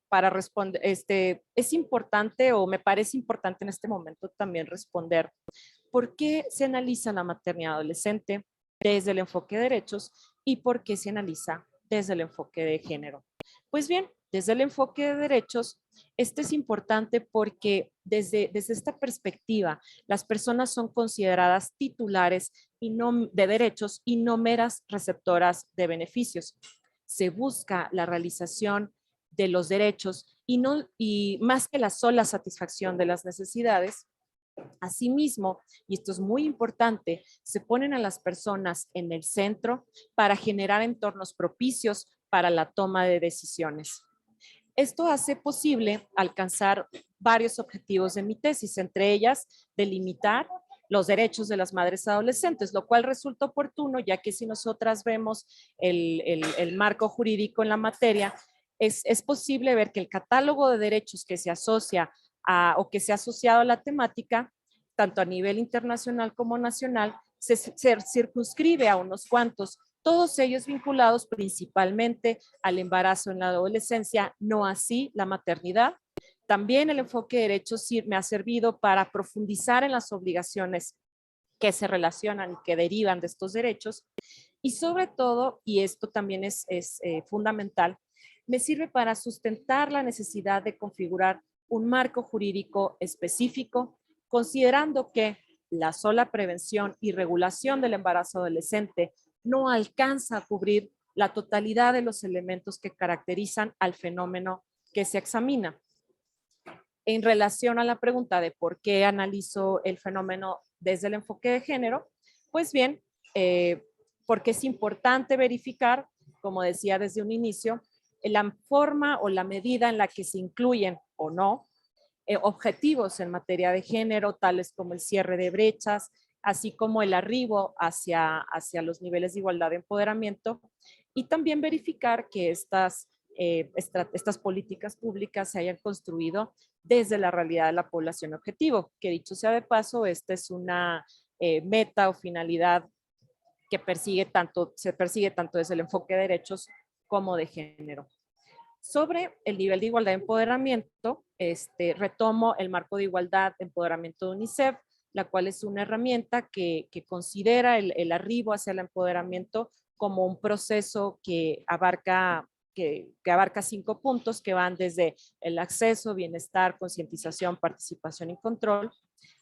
para responder, es importante o me parece importante en este momento también responder por qué se analiza la maternidad adolescente desde el enfoque de derechos y por qué se analiza desde el enfoque de género. Pues bien, desde el enfoque de derechos, es importante porque desde esta perspectiva, las personas son consideradas titulares de derechos y no meras receptoras de beneficios. Se busca la realización de los derechos y más que la sola satisfacción de las necesidades. Asimismo, y esto es muy importante, se ponen a las personas en el centro para generar entornos propicios para la toma de decisiones. Esto hace posible alcanzar varios objetivos de mi tesis, entre ellas delimitar los derechos de las madres adolescentes, lo cual resulta oportuno, ya que si nosotras vemos el marco jurídico en la materia, es posible ver que el catálogo de derechos que se asocia o que se ha asociado a la temática, tanto a nivel internacional como nacional, se circunscribe a unos cuantos, todos ellos vinculados principalmente al embarazo en la adolescencia, no así la maternidad. También el enfoque de derechos me ha servido para profundizar en las obligaciones que se relacionan y que derivan de estos derechos. Y sobre todo, y esto también es fundamental, me sirve para sustentar la necesidad de configurar un marco jurídico específico, considerando que la sola prevención y regulación del embarazo adolescente no alcanza a cubrir la totalidad de los elementos que caracterizan al fenómeno que se examina. En relación a la pregunta de por qué analizo el fenómeno desde el enfoque de género, pues bien, porque es importante verificar, como decía desde un inicio, la forma o la medida en la que se incluyen o no objetivos en materia de género, tales como el cierre de brechas, así como el arribo hacia los niveles de igualdad de empoderamiento, y también verificar que estas políticas públicas se hayan construido desde la realidad de la población objetivo, que dicho sea de paso, esta es una meta o finalidad que se persigue tanto desde el enfoque de derechos como de género. Sobre el nivel de igualdad de empoderamiento, retomo el marco de igualdad de empoderamiento de UNICEF, la cual es una herramienta que considera el arribo hacia el empoderamiento como un proceso que abarca 5 puntos que van desde el acceso, bienestar, concientización, participación y control.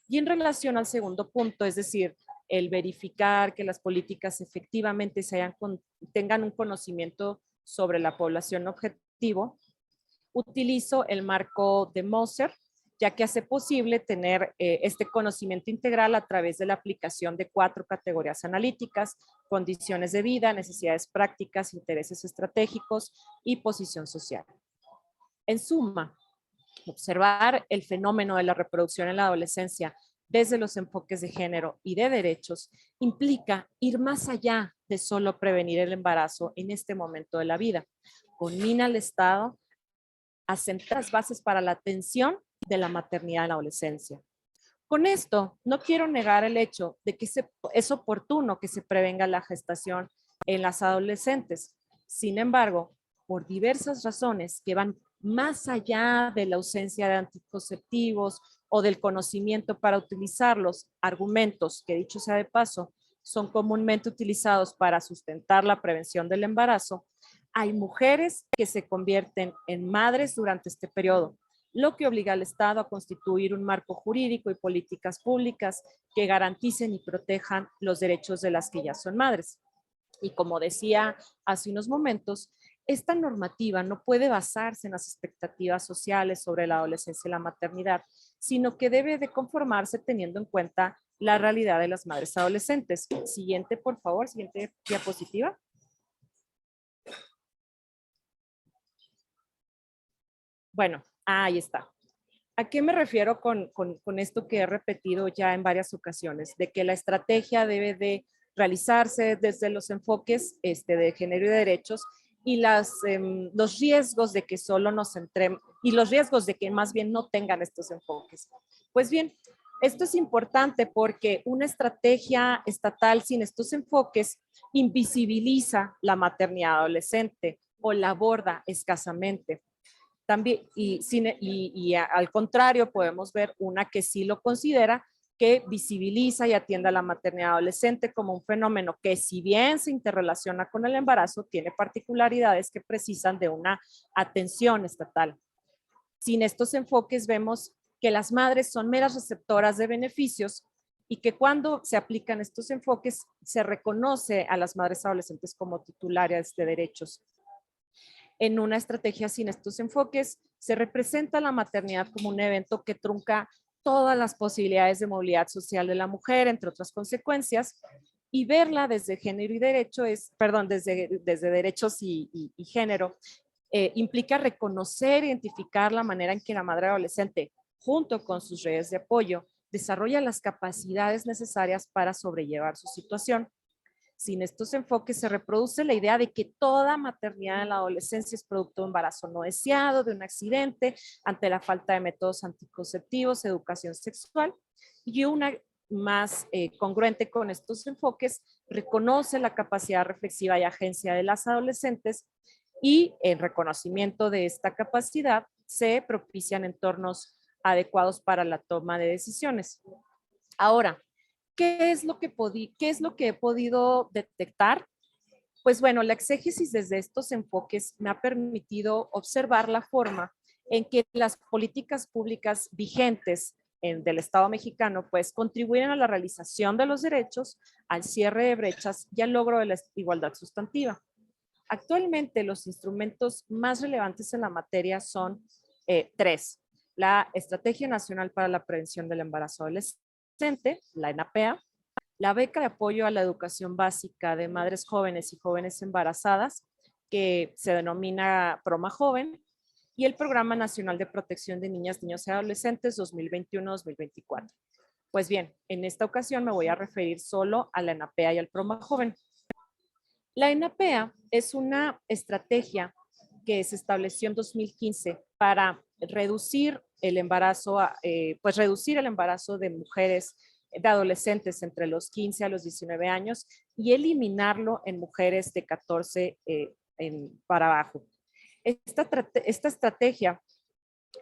Y en relación al segundo punto, es decir, el verificar que las políticas efectivamente tengan un conocimiento sobre la población objetivo, utilizo el marco de Moser, ya que hace posible tener este conocimiento integral a través de la aplicación de 4 categorías analíticas: condiciones de vida, necesidades prácticas, intereses estratégicos y posición social. En suma, observar el fenómeno de la reproducción en la adolescencia desde los enfoques de género y de derechos implica ir más allá de solo prevenir el embarazo en este momento de la vida. Conmina al Estado a sentar las bases para la atención de la maternidad en la adolescencia. Con esto, no quiero negar el hecho de que es oportuno que se prevenga la gestación en las adolescentes. Sin embargo, por diversas razones que van más allá de la ausencia de anticonceptivos o del conocimiento para utilizarlos, argumentos que, dicho sea de paso, son comúnmente utilizados para sustentar la prevención del embarazo, hay mujeres que se convierten en madres durante este periodo, lo que obliga al Estado a constituir un marco jurídico y políticas públicas que garanticen y protejan los derechos de las que ya son madres. Y como decía hace unos momentos, esta normativa no puede basarse en las expectativas sociales sobre la adolescencia y la maternidad, sino que debe de conformarse teniendo en cuenta la realidad de las madres adolescentes. Siguiente, por favor, siguiente diapositiva. Bueno, ahí está. ¿A qué me refiero con esto que he repetido ya en varias ocasiones? De que la estrategia debe de realizarse desde los enfoques de género y de derechos y los riesgos de que solo nos centremos y los riesgos de que más bien no tengan estos enfoques. Pues bien, esto es importante porque una estrategia estatal sin estos enfoques invisibiliza la maternidad adolescente o la aborda escasamente. También, y al contrario, podemos ver una que sí lo considera, que visibiliza y atiende a la maternidad adolescente como un fenómeno que, si bien se interrelaciona con el embarazo, tiene particularidades que precisan de una atención estatal. Sin estos enfoques vemos que las madres son meras receptoras de beneficios y que cuando se aplican estos enfoques se reconoce a las madres adolescentes como titulares de derechos. En una estrategia sin estos enfoques, se representa la maternidad como un evento que trunca todas las posibilidades de movilidad social de la mujer, entre otras consecuencias, y verla desde género y derecho desde derechos y género, implica reconocer e identificar la manera en que la madre adolescente, junto con sus redes de apoyo, desarrolla las capacidades necesarias para sobrellevar su situación. Sin estos enfoques se reproduce la idea de que toda maternidad en la adolescencia es producto de un embarazo no deseado, de un accidente, ante la falta de métodos anticonceptivos, educación sexual, y una más congruente con estos enfoques reconoce la capacidad reflexiva y agencia de las adolescentes y en reconocimiento de esta capacidad se propician entornos adecuados para la toma de decisiones. Ahora, ¿qué es lo que he podido detectar? Pues bueno, la exégesis desde estos enfoques me ha permitido observar la forma en que las políticas públicas vigentes del Estado mexicano pues contribuyen a la realización de los derechos, al cierre de brechas y al logro de la igualdad sustantiva. Actualmente los instrumentos más relevantes en la materia son tres: la Estrategia Nacional para la Prevención del Embarazo Adolescente, la ENAPEA, la Beca de Apoyo a la Educación Básica de Madres Jóvenes y Jóvenes Embarazadas, que se denomina Proma Joven, y el Programa Nacional de Protección de Niñas, Niños y Adolescentes 2021-2024. Pues bien, en esta ocasión me voy a referir solo a la ENAPEA y al Proma Joven. La ENAPEA es una estrategia que se estableció en 2015 para reducir el embarazo, reducir el embarazo de mujeres, de adolescentes entre los 15 a los 19 años y eliminarlo en mujeres de 14 para abajo. Esta estrategia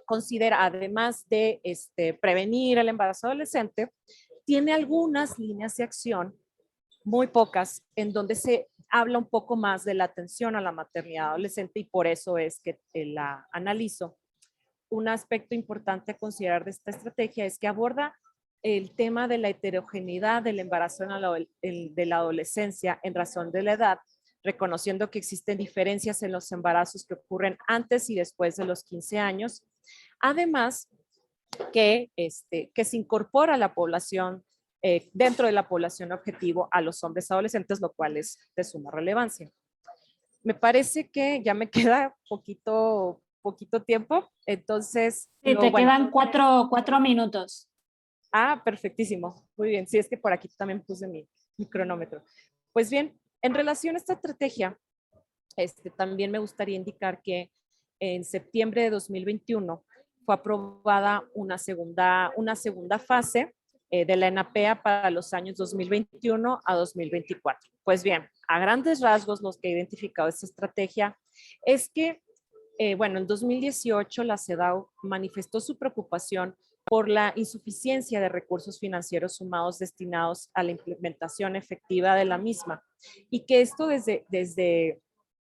considera, además de prevenir el embarazo adolescente, tiene algunas líneas de acción, muy pocas, en donde se habla un poco más de la atención a la maternidad adolescente y por eso es que la analizo. Un aspecto importante a considerar de esta estrategia es que aborda el tema de la heterogeneidad del embarazo de la adolescencia en razón de la edad, reconociendo que existen diferencias en los embarazos que ocurren antes y después de los 15 años. Además, que se incorpora a la población, dentro de la población objetivo, a los hombres adolescentes, lo cual es de suma relevancia. Me parece que ya me queda poquito tiempo, entonces... Sí, te quedan 4 minutos. Ah, perfectísimo. Muy bien. Sí, es que por aquí también puse mi cronómetro. Pues bien, en relación a esta estrategia, también me gustaría indicar que en septiembre de 2021 fue aprobada una segunda fase de la ENAPEA para los años 2021 a 2024. Pues bien, a grandes rasgos, los que he identificado esta estrategia es que, bueno, en 2018 la CEDAW manifestó su preocupación por la insuficiencia de recursos financieros sumados destinados a la implementación efectiva de la misma, y que esto desde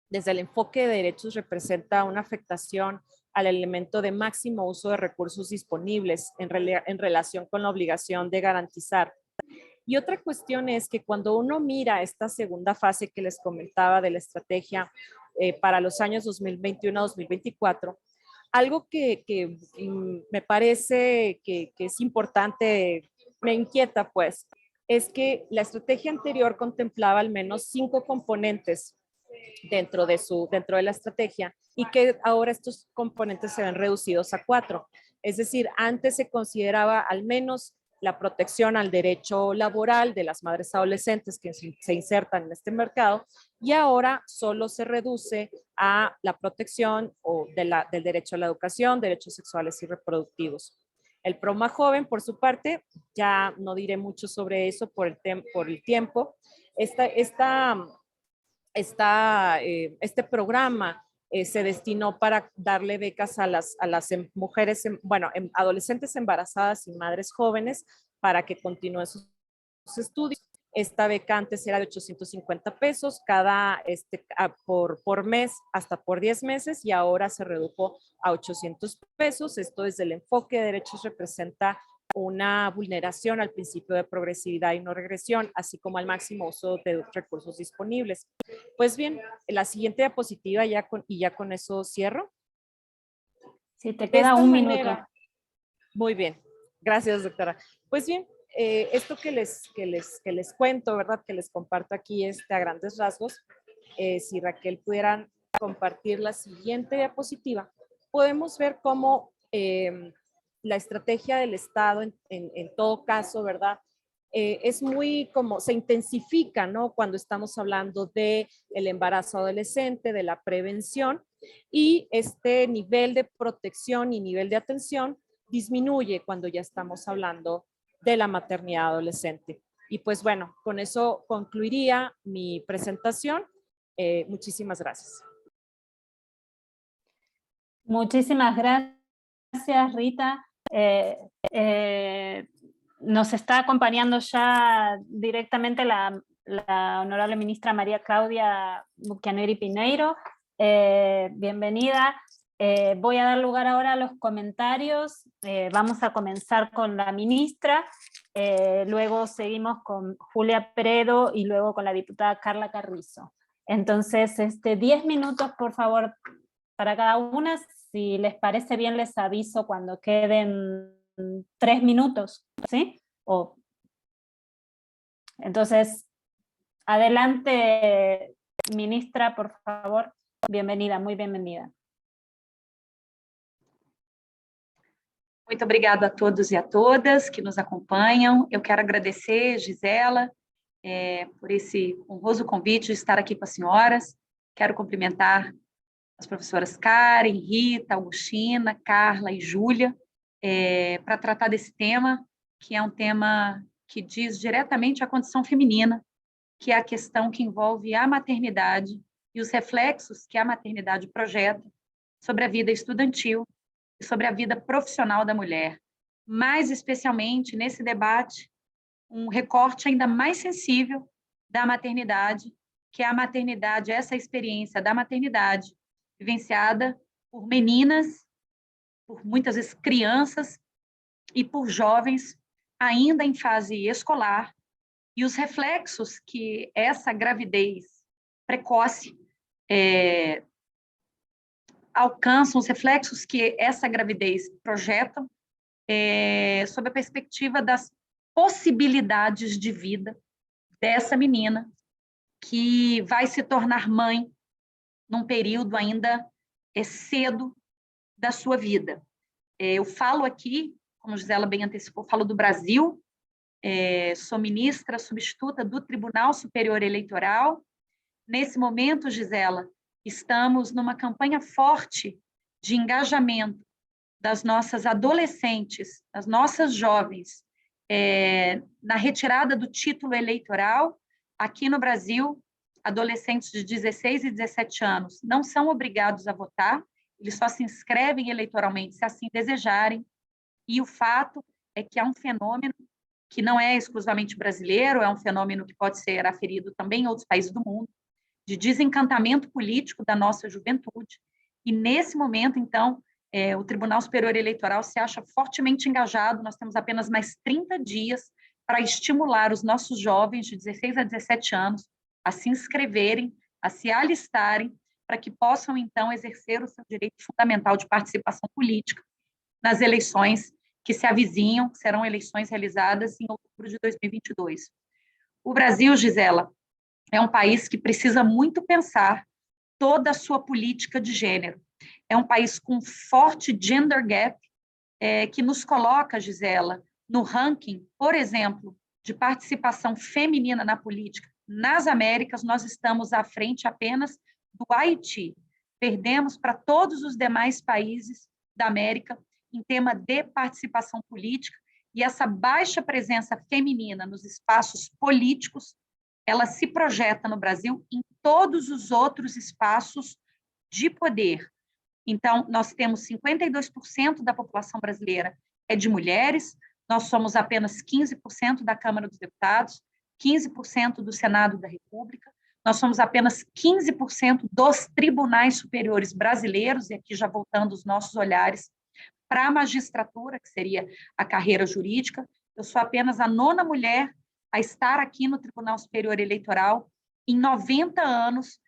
el enfoque de derechos representa una afectación al elemento de máximo uso de recursos disponibles en relación con la obligación de garantizar. Y otra cuestión es que cuando uno mira esta segunda fase que les comentaba de la estrategia para los años 2021 a 2024, algo que me parece que es importante, me inquieta pues, es que la estrategia anterior contemplaba al menos 5 componentes dentro de la estrategia, y que ahora estos componentes se ven reducidos a 4. Es decir, antes se consideraba al menos la protección al derecho laboral de las madres adolescentes que se insertan en este mercado, y ahora solo se reduce a la protección del derecho a la educación, derechos sexuales y reproductivos. El PROMA Joven, por su parte, ya no diré mucho sobre eso por el tiempo. Este programa se destinó para darle becas a las mujeres, adolescentes embarazadas y madres jóvenes para que continúen sus estudios. Esta beca antes era de 850 pesos por mes hasta por 10 meses, y ahora se redujo a 800 pesos. Esto desde el enfoque de derechos representa una vulneración al principio de progresividad y no regresión, así como al máximo uso de recursos disponibles. Pues bien, la siguiente diapositiva ya con eso cierro. Sí, te queda un minuto. Muy bien, gracias, doctora. Pues bien, esto que les cuento, ¿verdad? Que les comparto aquí a grandes rasgos. Si Raquel pudieran compartir la siguiente diapositiva, podemos ver cómo la estrategia del Estado, en todo caso, ¿verdad? Es muy como se intensifica, ¿no? Cuando estamos hablando del embarazo adolescente, de la prevención, y este nivel de protección y nivel de atención disminuye cuando ya estamos hablando de la maternidad adolescente. Y pues bueno, con eso concluiría mi presentación. Muchísimas gracias. Muchísimas gracias, Rita. Nos está acompañando ya directamente la honorable ministra María Claudia Buchianeri Pineiro. Bienvenida. Voy a dar lugar ahora a los comentarios. Vamos a comenzar con la ministra, luego seguimos con Julia Peredo y luego con la diputada Carla Carrizo. Entonces, 10 minutos, por favor, para cada una. Si les parece bien, les aviso cuando queden 3 minutos, ¿sí? Entonces, adelante, ministra, por favor. Bienvenida, muy bienvenida. Muito obrigada a todos e a todas que nos acompanham. Eu quero agradecer, Gisela, por esse honroso convite de estar aqui com as senhoras. Quero cumprimentar as professoras Karen, Rita, Augustina, Carla e Júlia, para tratar desse tema, que é um tema que diz diretamente a condição feminina, que é a questão que envolve a maternidade e os reflexos que a maternidade projeta sobre a vida estudantil e sobre a vida profissional da mulher. Mais especialmente, nesse debate, um recorte ainda mais sensível da maternidade, que é a maternidade, essa experiência da maternidade, vivenciada por meninas, por muitas vezes crianças e por jovens ainda em fase escolar, e os reflexos que essa gravidez precoce alcançam, os reflexos que essa gravidez projeta sob a perspectiva das possibilidades de vida dessa menina que vai se tornar mãe num período ainda cedo da sua vida. Eu falo aqui, como Gisela bem antecipou, falo do Brasil, sou ministra substituta do Tribunal Superior Eleitoral. Nesse momento, Gisela, estamos numa campanha forte de engajamento das nossas adolescentes, das nossas jovens, na retirada do título eleitoral, aqui no Brasil, adolescentes de 16 e 17 anos não são obrigados a votar, eles só se inscrevem eleitoralmente se assim desejarem, e o fato é que há um fenômeno que não é exclusivamente brasileiro, é um fenômeno que pode ser aferido também em outros países do mundo, de desencantamento político da nossa juventude, e nesse momento, então, o Tribunal Superior Eleitoral se acha fortemente engajado, nós temos apenas mais 30 dias para estimular os nossos jovens de 16 a 17 anos a se inscreverem, a se alistarem, para que possam, então, exercer o seu direito fundamental de participação política nas eleições que se avizinham, que serão eleições realizadas em outubro de 2022. O Brasil, Gisela, é um país que precisa muito pensar toda a sua política de gênero. É um país com forte gender gap, que nos coloca, Gisela, no ranking, por exemplo, de participação feminina na política. Nas Américas, nós estamos à frente apenas do Haiti. Perdemos para todos os demais países da América em tema de participação política, e essa baixa presença feminina nos espaços políticos, ela se projeta no Brasil em todos os outros espaços de poder. Então, nós temos 52% da população brasileira é de mulheres, nós somos apenas 15% da Câmara dos Deputados, 15% do Senado da República, nós somos apenas 15% dos tribunais superiores brasileiros, e aqui já voltando os nossos olhares para a magistratura, que seria a carreira jurídica. Eu sou apenas a 9ª mulher a estar aqui no Tribunal Superior Eleitoral em 90 anos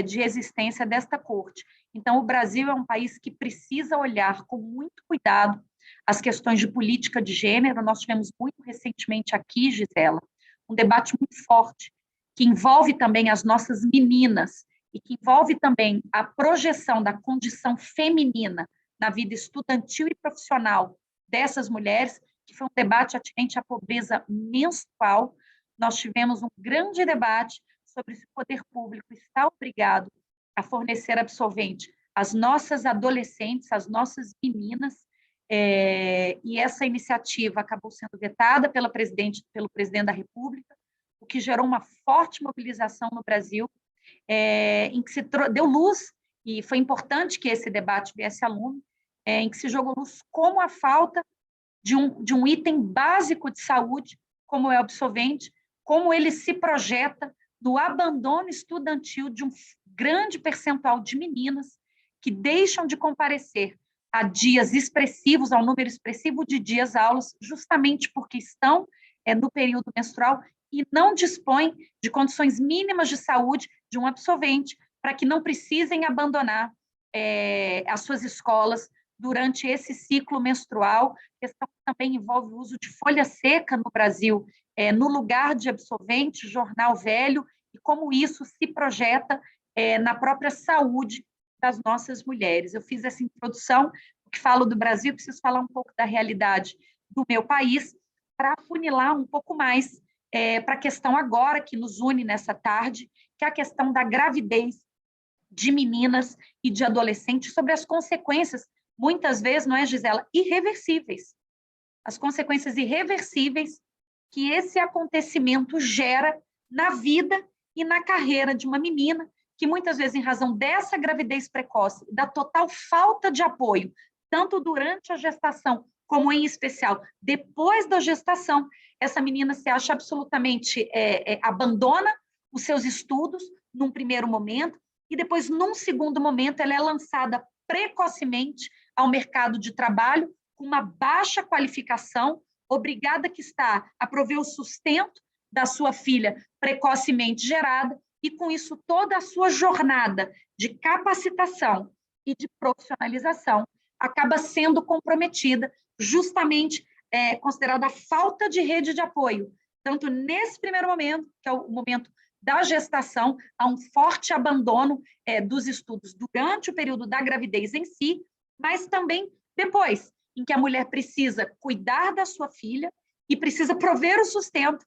de existência desta corte. Então, o Brasil é um país que precisa olhar com muito cuidado as questões de política de gênero. Nós tivemos muito recentemente aqui, Gisela, um debate muito forte, que envolve também as nossas meninas e que envolve também a projeção da condição feminina na vida estudantil e profissional dessas mulheres, que foi um debate atinente à pobreza menstrual. Nós tivemos um grande debate sobre se o poder público está obrigado a fornecer absolvente às nossas adolescentes, às nossas meninas, e essa iniciativa acabou sendo vetada pelo presidente da República, o que gerou uma forte mobilização no Brasil, em que se deu luz, e foi importante que esse debate viesse à lume, em que se jogou luz como a falta de um item básico de saúde, como é o absolvente, como ele se projeta no abandono estudantil de um grande percentual de meninas que deixam de comparecer a dias expressivos, ao número expressivo de dias aulas, justamente porque estão no período menstrual e não dispõem de condições mínimas de saúde de um absolvente, para que não precisem abandonar as suas escolas durante esse ciclo menstrual. Questão que também envolve o uso de folha seca no Brasil, no lugar de absolvente, jornal velho, e como isso se projeta na própria saúde das nossas mulheres. Eu fiz essa introdução, porque falo do Brasil, preciso falar um pouco da realidade do meu país, para afunilar um pouco mais para a questão agora que nos une nessa tarde, que é a questão da gravidez de meninas e de adolescentes, sobre as consequências, muitas vezes, não é, Gisela, irreversíveis. As consequências irreversíveis que esse acontecimento gera na vida e na carreira de uma menina, que muitas vezes, em razão dessa gravidez precoce, da total falta de apoio, tanto durante a gestação, como em especial depois da gestação, essa menina se acha absolutamente, abandona os seus estudos num primeiro momento, e depois, num segundo momento, ela é lançada precocemente ao mercado de trabalho, com uma baixa qualificação, obrigada que está a prover o sustento da sua filha precocemente gerada, e com isso toda a sua jornada de capacitação e de profissionalização acaba sendo comprometida, justamente considerada a falta de rede de apoio, tanto nesse primeiro momento, que é o momento da gestação, há um forte abandono dos estudos durante o período da gravidez em si, mas também depois, em que a mulher precisa cuidar da sua filha e precisa prover o sustento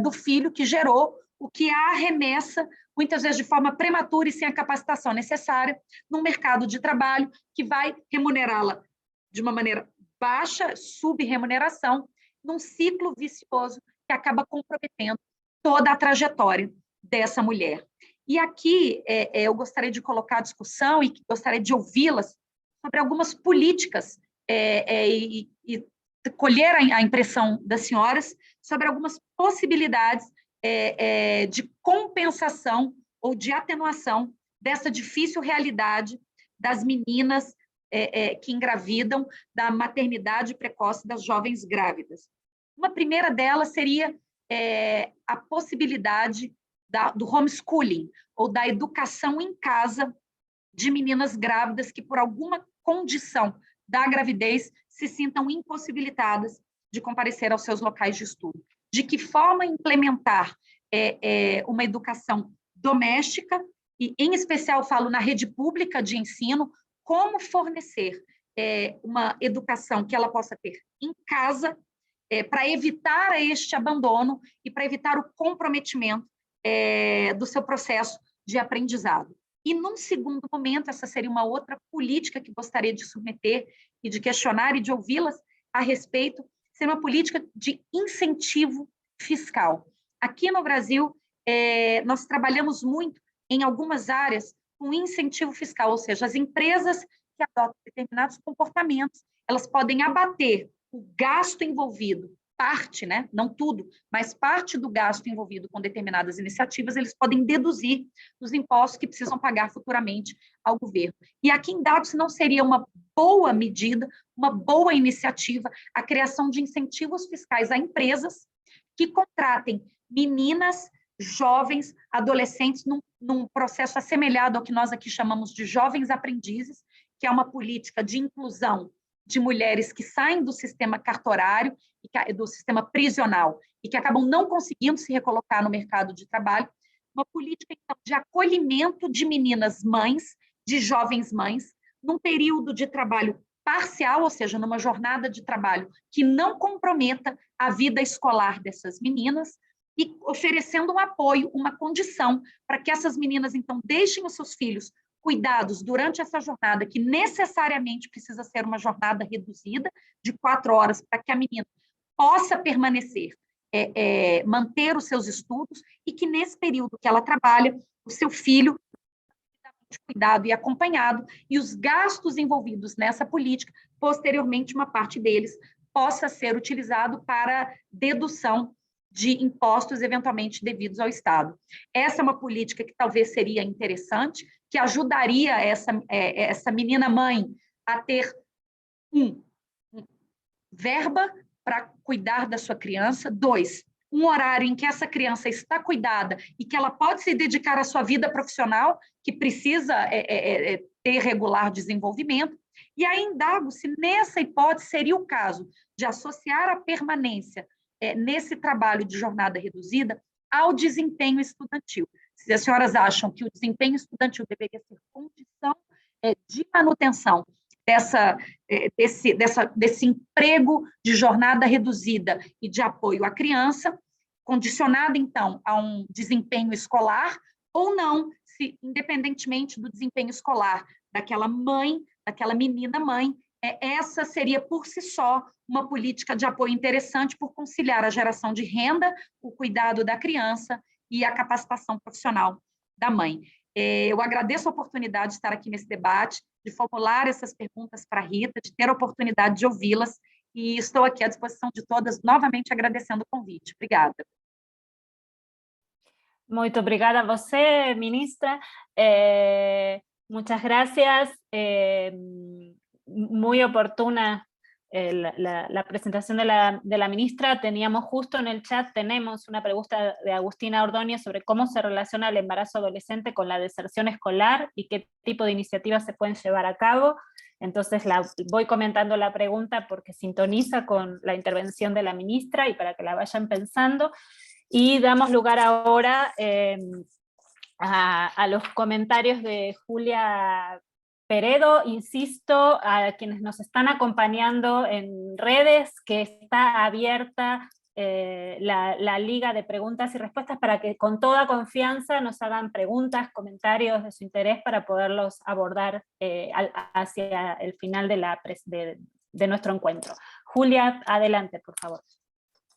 do filho que gerou, o que a arremessa, muitas vezes de forma prematura e sem a capacitação necessária, num mercado de trabalho que vai remunerá-la de uma maneira baixa, subremuneração, num ciclo vicioso que acaba comprometendo toda a trajetória dessa mulher. E aqui eu gostaria de colocar a discussão e gostaria de ouvi-las sobre algumas políticas e colher a impressão das senhoras sobre algumas possibilidades de compensação ou de atenuação dessa difícil realidade das meninas que engravidam, da maternidade precoce das jovens grávidas. Uma primeira delas seria a possibilidade do homeschooling, ou da educação em casa de meninas grávidas que, por alguma condição da gravidez, se sintam impossibilitadas de comparecer aos seus locais de estudo. De que forma implementar uma educação doméstica, e em especial falo na rede pública de ensino, como fornecer uma educação que ela possa ter em casa, para evitar este abandono e para evitar o comprometimento do seu processo de aprendizado. E, num segundo momento, essa seria uma outra política que gostaria de submeter e de questionar e de ouvi-las a respeito, seria uma política de incentivo fiscal. Aqui no Brasil, nós trabalhamos muito em algumas áreas com incentivo fiscal, ou seja, as empresas que adotam determinados comportamentos, elas podem abater o gasto envolvido, parte, né, não tudo, mas parte do gasto envolvido com determinadas iniciativas, eles podem deduzir dos impostos que precisam pagar futuramente ao governo. E aqui em dados não seria uma boa medida, uma boa iniciativa, a criação de incentivos fiscais a empresas que contratem meninas, jovens, adolescentes, num processo assemelhado ao que nós aqui chamamos de jovens aprendizes, que é uma política de inclusão de mulheres que saem do sistema cartorário, do sistema prisional, e que acabam não conseguindo se recolocar no mercado de trabalho, uma política então, de acolhimento de meninas mães, de jovens mães, num período de trabalho parcial, ou seja, numa jornada de trabalho que não comprometa a vida escolar dessas meninas, e oferecendo um apoio, uma condição para que essas meninas, então, deixem os seus filhos cuidados durante essa jornada, que necessariamente precisa ser uma jornada reduzida, de 4 horas, para que a menina possa permanecer, manter os seus estudos, e que nesse período que ela trabalha, o seu filho cuidado e acompanhado, e os gastos envolvidos nessa política, posteriormente, uma parte deles possa ser utilizado para dedução de impostos eventualmente devidos ao Estado. Essa é uma política que talvez seria interessante, que ajudaria essa menina mãe a ter verba para cuidar da sua criança, 2, um horário em que essa criança está cuidada e que ela pode se dedicar à sua vida profissional, que precisa ter regular desenvolvimento. E aí indago se nessa hipótese seria o caso de associar a permanência nesse trabalho de jornada reduzida ao desempenho estudantil. Se as senhoras acham que o desempenho estudantil deveria ser condição de manutenção desse emprego de jornada reduzida e de apoio à criança, condicionado, então, a um desempenho escolar, ou não, se, independentemente do desempenho escolar daquela mãe, daquela menina mãe, essa seria, por si só, uma política de apoio interessante por conciliar a geração de renda, o cuidado da criança e a capacitação profissional da mãe. Eu agradeço a oportunidade de estar aqui nesse debate, de formular essas perguntas para a Rita, de ter a oportunidade de ouvi-las, e estou aqui à disposição de todas, novamente agradecendo o convite. Obrigada. Muito obrigada a você, ministra. Muchas gracias. Muy oportuna la presentación de la ministra. Teníamos justo en el chat, tenemos una pregunta de Agustina Ordóñez sobre cómo se relaciona el embarazo adolescente con la deserción escolar y qué tipo de iniciativas se pueden llevar a cabo. Entonces voy comentando la pregunta porque sintoniza con la intervención de la ministra y para que la vayan pensando. Y damos lugar ahora a los comentarios de Julia Peredo. Insisto a quienes nos están acompañando en redes que está abierta la liga de preguntas y respuestas para que con toda confianza nos hagan preguntas, comentarios de su interés para poderlos abordar hacia el final de nuestro encuentro. Julia, adelante, por favor.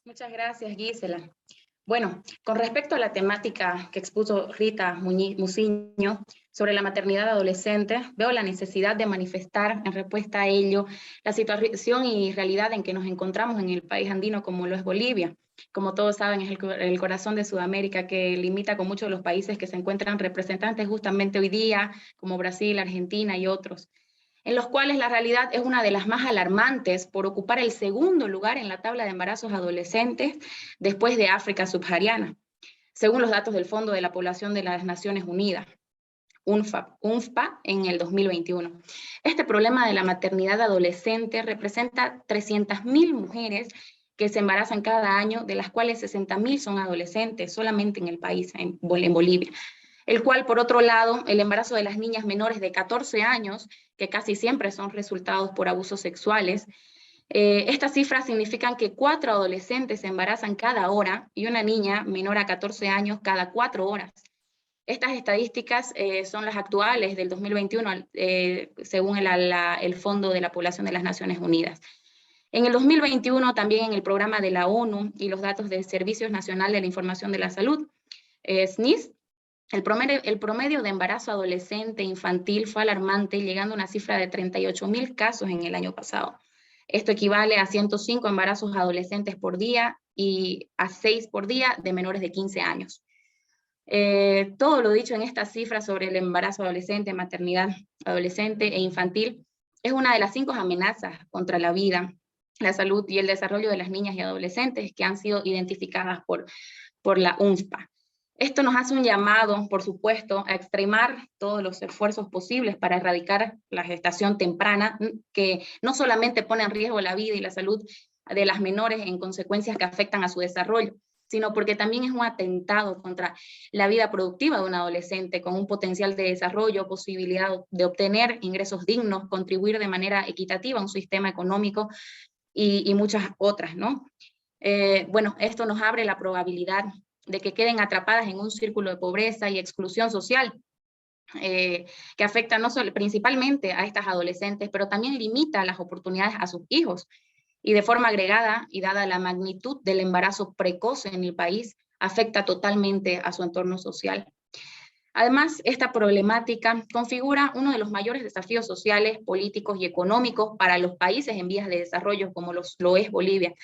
Muchas gracias, Gisela. Bueno, con respecto a la temática que expuso Rita Muciño sobre la maternidad adolescente, veo la necesidad de manifestar en respuesta a ello la situación y realidad en que nos encontramos en el país andino como lo es Bolivia. Como todos saben, es el corazón de Sudamérica que limita con muchos de los países que se encuentran representantes justamente hoy día, como Brasil, Argentina y otros, en los cuales la realidad es una de las más alarmantes por ocupar el segundo lugar en la tabla de embarazos adolescentes después de África subsahariana, según los datos del Fondo de la Población de las Naciones Unidas, UNFPA, en el 2021. Este problema de la maternidad adolescente representa 300.000 mujeres que se embarazan cada año, de las cuales 60.000 son adolescentes solamente en el país, en Bolivia. El cual, por otro lado, el embarazo de las niñas menores de 14 años, que casi siempre son resultados por abusos sexuales, estas cifras significan que 4 adolescentes se embarazan cada hora y una niña menor a 14 años cada 4 horas. Estas estadísticas son las actuales del 2021, según el Fondo de la Población de las Naciones Unidas. En el 2021, también en el programa de la ONU y los datos del Servicio Nacional de la Información de la Salud, SNIS, el promedio de embarazo adolescente infantil fue alarmante, llegando a una cifra de 38.000 casos en el año pasado. Esto equivale a 105 embarazos adolescentes por día y a 6 por día de menores de 15 años. Todo lo dicho en estas cifras sobre el embarazo adolescente, maternidad adolescente e infantil es una de las 5 amenazas contra la vida, la salud y el desarrollo de las niñas y adolescentes que han sido identificadas por la UNFPA. Esto nos hace un llamado, por supuesto, a extremar todos los esfuerzos posibles para erradicar la gestación temprana, que no solamente pone en riesgo la vida y la salud de las menores en consecuencias que afectan a su desarrollo, sino porque también es un atentado contra la vida productiva de un adolescente con un potencial de desarrollo, posibilidad de obtener ingresos dignos, contribuir de manera equitativa a un sistema económico y muchas otras, ¿no? Bueno, esto nos abre la probabilidad de que queden atrapadas en un círculo de pobreza y exclusión social, que afecta no solo, principalmente a estas adolescentes, pero también limita las oportunidades a sus hijos. Y de forma agregada, y dada la magnitud del embarazo precoz en el país, afecta totalmente a su entorno social. Además, esta problemática configura uno de los mayores desafíos sociales, políticos y económicos para los países en vías de desarrollo, como lo es Bolivia.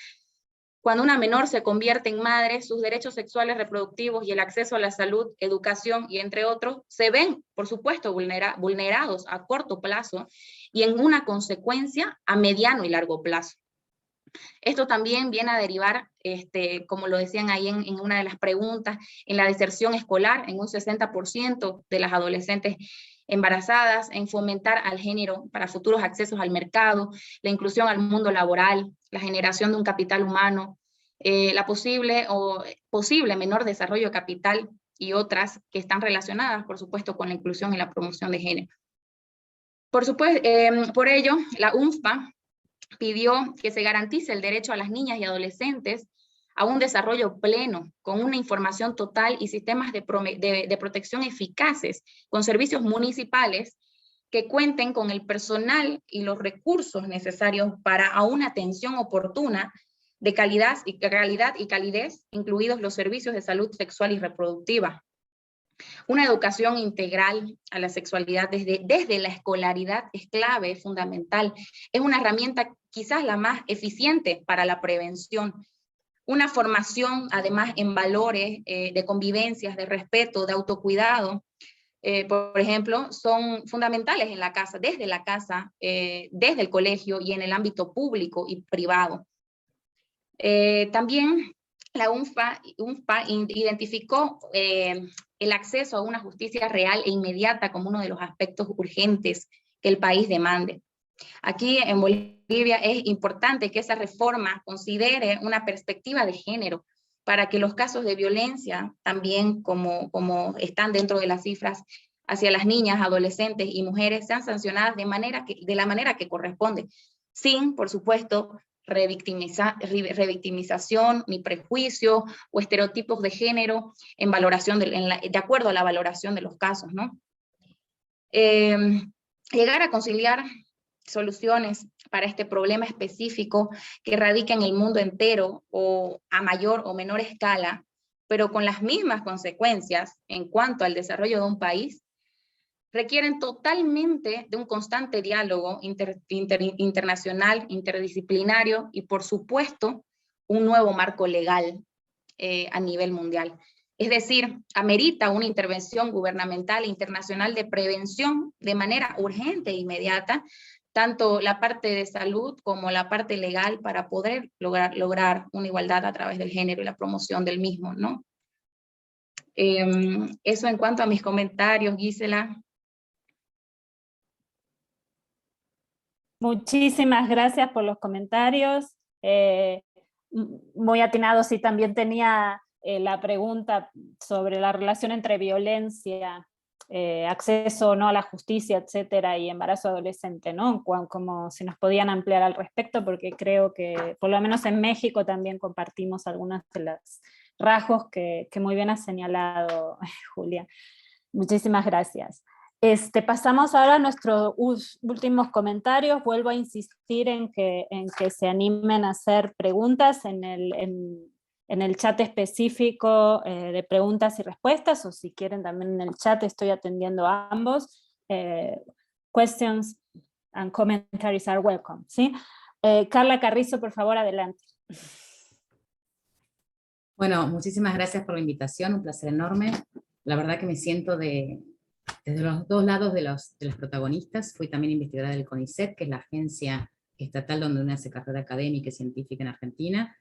Cuando una menor se convierte en madre, sus derechos sexuales reproductivos y el acceso a la salud, educación y entre otros, se ven, por supuesto, vulnerados a corto plazo y en una consecuencia a mediano y largo plazo. Esto también viene a derivar, como lo decían ahí en una de las preguntas, en la deserción escolar, en un 60% de las adolescentes embarazadas, en fomentar al género para futuros accesos al mercado, la inclusión al mundo laboral, la generación de un capital humano, la posible menor desarrollo de capital y otras que están relacionadas, por supuesto, con la inclusión y la promoción de género. Por supuesto, por ello, la UNFPA pidió que se garantice el derecho a las niñas y adolescentes a un desarrollo pleno, con una información total y sistemas de protección eficaces, con servicios municipales que cuenten con el personal y los recursos necesarios para una atención oportuna de calidad y calidez, incluidos los servicios de salud sexual y reproductiva. Una educación integral a la sexualidad desde la escolaridad es clave, es fundamental. Es una herramienta quizás la más eficiente para la prevención. Una formación, además, en valores de convivencias, de respeto, de autocuidado, por ejemplo, son fundamentales en la casa, desde el colegio y en el ámbito público y privado. También la UNFPA identificó el acceso a una justicia real e inmediata como uno de los aspectos urgentes que el país demande. Aquí en Bolivia es importante que esa reforma considere una perspectiva de género para que los casos de violencia, también como están dentro de las cifras hacia las niñas, adolescentes y mujeres, sean sancionadas de la manera que corresponde, sin, por supuesto, revictimización, ni prejuicio o estereotipos de género de acuerdo a la valoración de los casos, ¿no? Llegar a conciliar soluciones para este problema específico que radica en el mundo entero o a mayor o menor escala, pero con las mismas consecuencias en cuanto al desarrollo de un país, requieren totalmente de un constante diálogo internacional, interdisciplinario y, por supuesto, un nuevo marco legal a nivel mundial. Es decir, amerita una intervención gubernamental e internacional de prevención de manera urgente e inmediata, tanto la parte de salud como la parte legal, para poder lograr una igualdad a través del género y la promoción del mismo, ¿no? Eso en cuanto a mis comentarios, Gisela. Muchísimas gracias por los comentarios. Muy atinados, y también tenía la pregunta sobre la relación entre violencia, acceso o no a la justicia, etcétera, y embarazo adolescente, ¿no? Como si nos podían ampliar al respecto, porque creo que por lo menos en México también compartimos algunos de los rasgos que muy bien ha señalado Julia. Muchísimas gracias. Pasamos ahora a nuestros últimos comentarios. Vuelvo a insistir en que se animen a hacer preguntas en el chat específico de preguntas y respuestas, o si quieren también en el chat, estoy atendiendo a ambos. Questions and commentaries are welcome, ¿sí? Carla Carrizo, por favor, adelante. Bueno, muchísimas gracias por la invitación, un placer enorme. La verdad que me siento desde los dos lados de los protagonistas. Fui también investigadora del CONICET, que es la agencia estatal donde uno hace carrera académica y científica en Argentina.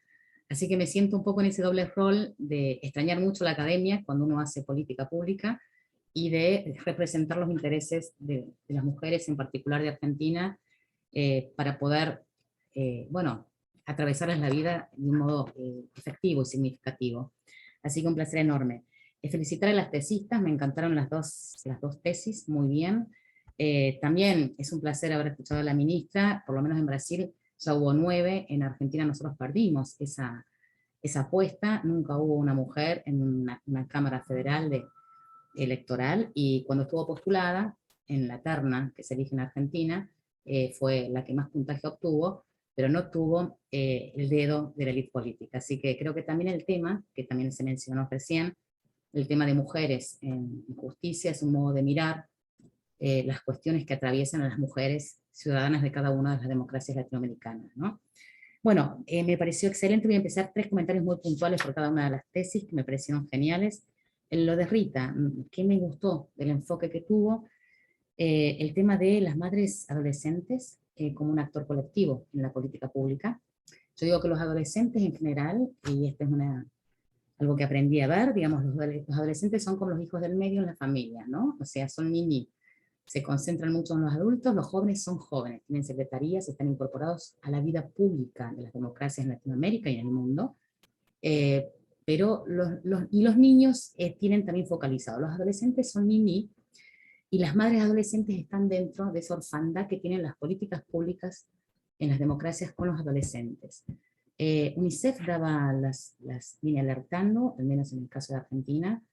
Así que me siento un poco en ese doble rol de extrañar mucho la academia cuando uno hace política pública y de representar los intereses de las mujeres, en particular de Argentina, para poder, bueno, atravesarles la vida de un modo efectivo y significativo. Así que un placer enorme. Felicitar a las tesistas, me encantaron las dos tesis, muy bien. También es un placer haber escuchado a la ministra, por lo menos en Brasil ya hubo 9, en Argentina nosotros perdimos esa apuesta, nunca hubo una mujer en una Cámara Federal electoral, y cuando estuvo postulada en la terna que se elige en Argentina, fue la que más puntaje obtuvo, pero no tuvo el dedo de la élite política. Así que creo que también el tema, que también se mencionó recién, el tema de mujeres en justicia, es un modo de mirar las cuestiones que atraviesan a las mujeres ciudadanas de cada una de las democracias latinoamericanas, ¿no? Bueno, me pareció excelente. Voy a empezar 3 comentarios muy puntuales por cada una de las tesis que me parecieron geniales. En lo de Rita, ¿qué me gustó del enfoque que tuvo? El tema de las madres adolescentes como un actor colectivo en la política pública. Yo digo que los adolescentes en general, y esto es algo que aprendí a ver, digamos, los adolescentes son como los hijos del medio en la familia, ¿no? O sea, son niños, se concentran mucho en los adultos, los jóvenes son jóvenes, tienen secretarías, están incorporados a la vida pública de las democracias en Latinoamérica y en el mundo, pero los niños tienen también focalizado, los adolescentes son niños, y las madres adolescentes están dentro de esa orfandad que tienen las políticas públicas en las democracias con los adolescentes. UNICEF viene alertando, al menos en el caso de Argentina,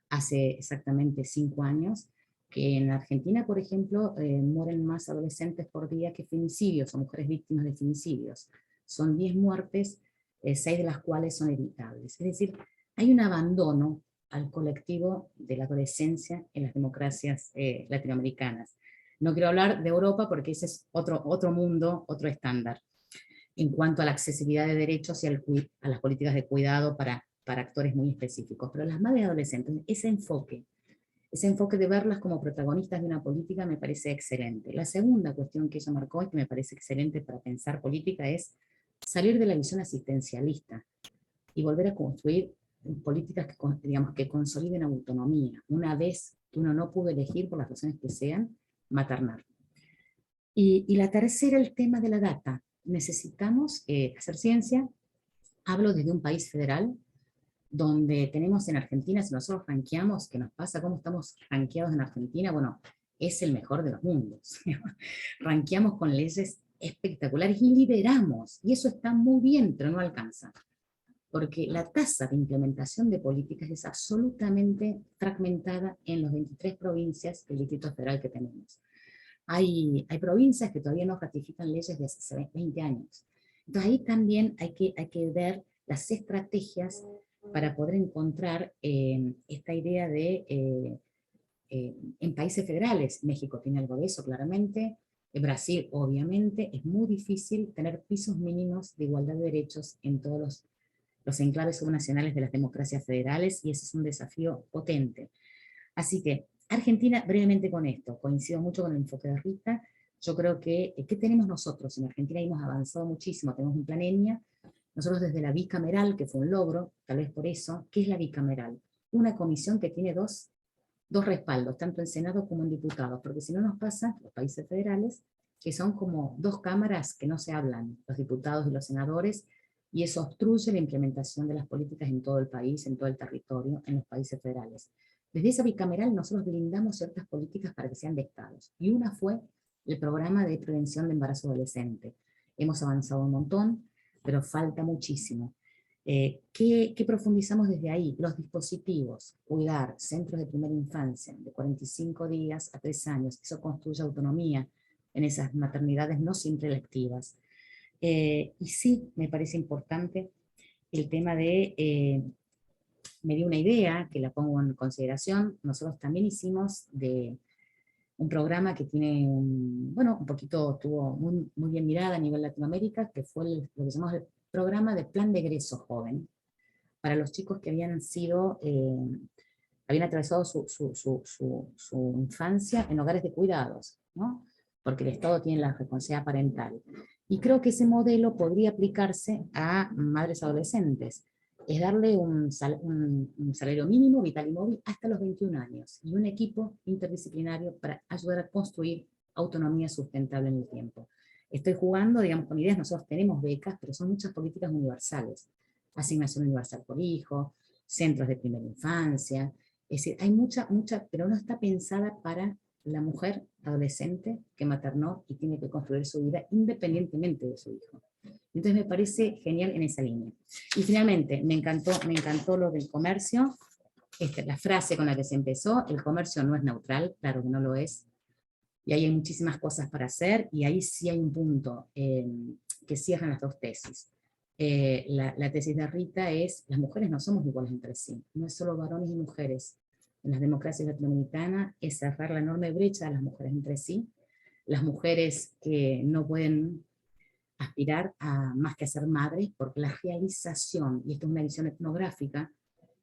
hace exactamente 5 años, que en Argentina, por ejemplo, mueren más adolescentes por día que femicidios, o mujeres víctimas de femicidios. Son 10 muertes, 6 de las cuales son evitables. Es decir, hay un abandono al colectivo de la adolescencia en las democracias latinoamericanas. No quiero hablar de Europa porque ese es otro mundo, otro estándar, en cuanto a la accesibilidad de derechos y a las políticas de cuidado para actores muy específicos. Pero las madres adolescentes, ese enfoque de verlas como protagonistas de una política me parece excelente. La segunda cuestión que ella marcó y que me parece excelente para pensar política es salir de la visión asistencialista y volver a construir políticas que consoliden autonomía. Una vez que uno no pudo elegir, por las razones que sean, maternar. Y la tercera, el tema de la data. Necesitamos hacer ciencia. Hablo desde un país federal, donde tenemos en Argentina, si nosotros rankeamos, ¿qué nos pasa? ¿Cómo estamos rankeados en Argentina? Bueno, es el mejor de los mundos. Rankeamos con leyes espectaculares y lideramos, y eso está muy bien, pero no alcanza. Porque la tasa de implementación de políticas es absolutamente fragmentada en las 23 provincias del Distrito Federal que tenemos. Hay provincias que todavía no ratifican leyes de hace 20 años. Entonces ahí también hay que ver las estrategias para poder encontrar esta idea de, en países federales, México tiene algo de eso claramente, Brasil obviamente, es muy difícil tener pisos mínimos de igualdad de derechos en todos los enclaves subnacionales de las democracias federales, y ese es un desafío potente. Así que, Argentina, brevemente con esto, coincido mucho con el enfoque de Rita. Yo creo que, ¿qué tenemos nosotros? En Argentina hemos avanzado muchísimo, tenemos un plan ENIA, nosotros desde la bicameral, que fue un logro, tal vez por eso. ¿Qué es la bicameral? Una comisión que tiene dos respaldos, tanto en Senado como en diputados, porque si no nos pasa, los países federales, que son como dos cámaras que no se hablan, los diputados y los senadores, y eso obstruye la implementación de las políticas en todo el país, en todo el territorio, en los países federales. Desde esa bicameral nosotros blindamos ciertas políticas para que sean de estados, y una fue el programa de prevención de embarazo adolescente. Hemos avanzado un montón, pero falta muchísimo. ¿Qué profundizamos desde ahí? Los dispositivos, cuidar, centros de primera infancia, de 45 días a 3 años, eso construye autonomía en esas maternidades no siempre electivas. Y sí, me parece importante el tema de, me dio una idea, que la pongo en consideración, nosotros también hicimos de un programa que tiene, bueno, un poquito, estuvo muy bien mirada a nivel Latinoamérica, que fue lo que llamamos el programa de plan de egreso joven, para los chicos que habían sido, habían atravesado su infancia en hogares de cuidados, ¿no? Porque el Estado tiene la responsabilidad parental. Y creo que ese modelo podría aplicarse a madres adolescentes, es darle un salario mínimo, vital y móvil, hasta los 21 años, y un equipo interdisciplinario para ayudar a construir autonomía sustentable en el tiempo. Estoy jugando, digamos, con ideas, nosotros tenemos becas, pero son muchas políticas universales. Asignación universal por hijo, centros de primera infancia, es decir, hay mucha, pero no está pensada para la mujer adolescente que maternó y tiene que construir su vida independientemente de su hijo. Entonces me parece genial en esa línea. Y finalmente, me encantó lo del comercio, la frase con la que se empezó: el comercio no es neutral, claro que no lo es, y ahí hay muchísimas cosas para hacer, y ahí sí hay un punto que cierran las dos tesis. La tesis de Rita es: las mujeres no somos iguales entre sí, no es solo varones y mujeres. En las democracias latinoamericanas es cerrar la enorme brecha de las mujeres entre sí, las mujeres que no pueden aspirar a más que a ser madres, porque la realización, y esto es una visión etnográfica,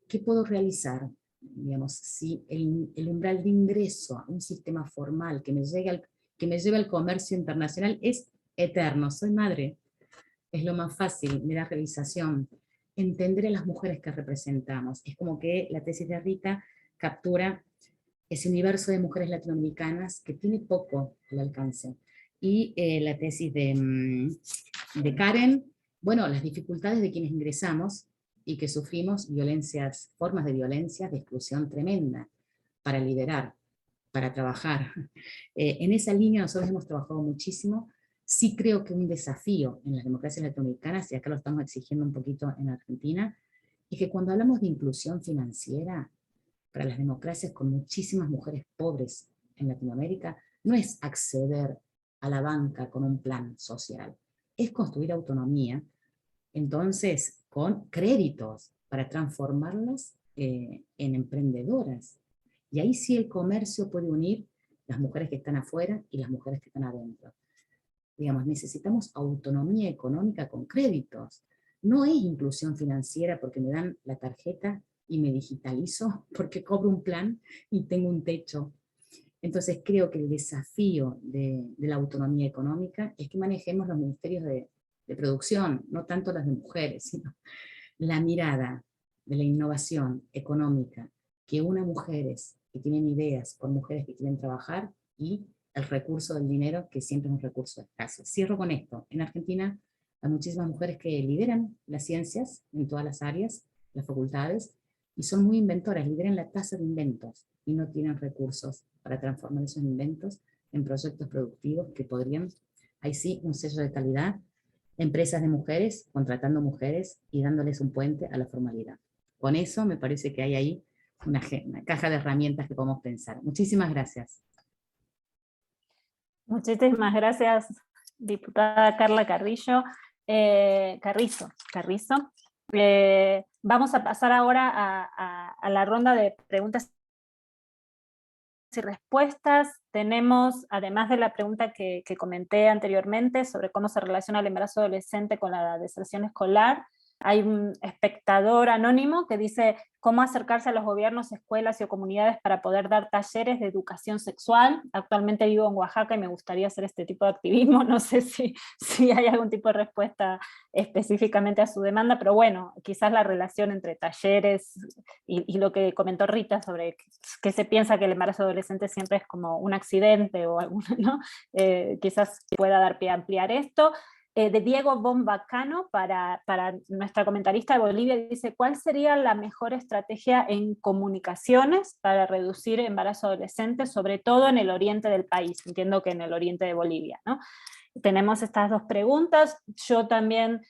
¿qué puedo realizar? Digamos, si el umbral de ingreso a un sistema formal que me lleve al comercio internacional es eterno, soy madre, es lo más fácil, me da realización. Entender a las mujeres que representamos, es como que la tesis de Rita captura ese universo de mujeres latinoamericanas que tiene poco al alcance. Y la tesis de Karen, bueno, las dificultades de quienes ingresamos y que sufrimos violencias, formas de violencia, de exclusión tremenda, para liderar, para trabajar. En esa línea nosotros hemos trabajado muchísimo. Sí creo que un desafío en las democracias latinoamericanas, y acá lo estamos exigiendo un poquito en Argentina, es que cuando hablamos de inclusión financiera, para las democracias con muchísimas mujeres pobres en Latinoamérica, no es acceder a la banca con un plan social, es construir autonomía, entonces con créditos para transformarlas en emprendedoras. Y ahí sí el comercio puede unir las mujeres que están afuera y las mujeres que están adentro. Digamos, necesitamos autonomía económica con créditos. No es inclusión financiera porque me dan la tarjeta y me digitalizo, porque cobro un plan y tengo un techo. Entonces creo que el desafío de la autonomía económica es que manejemos los ministerios de producción, no tanto las de mujeres, sino la mirada de la innovación económica, que una mujeres que tienen ideas con mujeres que quieren trabajar, y el recurso del dinero, que siempre es un recurso escaso. Cierro con esto. En Argentina hay muchísimas mujeres que lideran las ciencias en todas las áreas, las facultades, y son muy inventoras, lideran la tasa de inventos, y no tienen recursos para transformar esos inventos en proyectos productivos que podrían, ahí sí, un sello de calidad, empresas de mujeres, contratando mujeres y dándoles un puente a la formalidad. Con eso me parece que hay ahí una caja de herramientas que podemos pensar. Muchísimas gracias. Muchísimas gracias, diputada Carla Carrillo. Carrizo. Vamos a pasar ahora a la ronda de preguntas y respuestas. Tenemos, además de la pregunta que comenté anteriormente sobre cómo se relaciona el embarazo adolescente con la deserción escolar, hay un espectador anónimo que dice cómo acercarse a los gobiernos, escuelas y comunidades para poder dar talleres de educación sexual. Actualmente vivo en Oaxaca y me gustaría hacer este tipo de activismo. No sé si hay algún tipo de respuesta específicamente a su demanda, pero bueno, quizás la relación entre talleres y lo que comentó Rita sobre que se piensa que el embarazo adolescente siempre es como un accidente o alguna, ¿no? Quizás pueda dar pie a ampliar esto. De Diego Bombacano para nuestra comentarista de Bolivia, dice, ¿cuál sería la mejor estrategia en comunicaciones para reducir embarazo adolescente, sobre todo en el oriente del país? Entiendo que en el oriente de Bolivia, ¿no? Tenemos estas dos preguntas. Yo también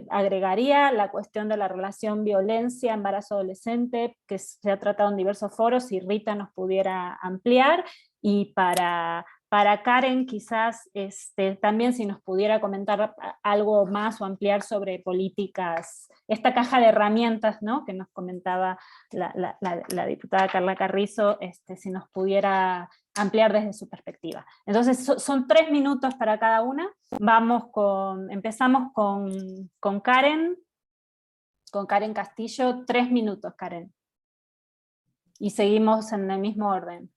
agregaría la cuestión de la relación violencia, embarazo-adolescente, que se ha tratado en diversos foros, si Rita nos pudiera ampliar, y para Karen quizás también si nos pudiera comentar algo más o ampliar sobre políticas, esta caja de herramientas, ¿no?, que nos comentaba la diputada Carla Carrizo, si nos pudiera ampliar desde su perspectiva. Entonces son 3 minutos para cada una. Empezamos con Karen Castillo, 3 minutos, Karen. Y seguimos en el mismo orden.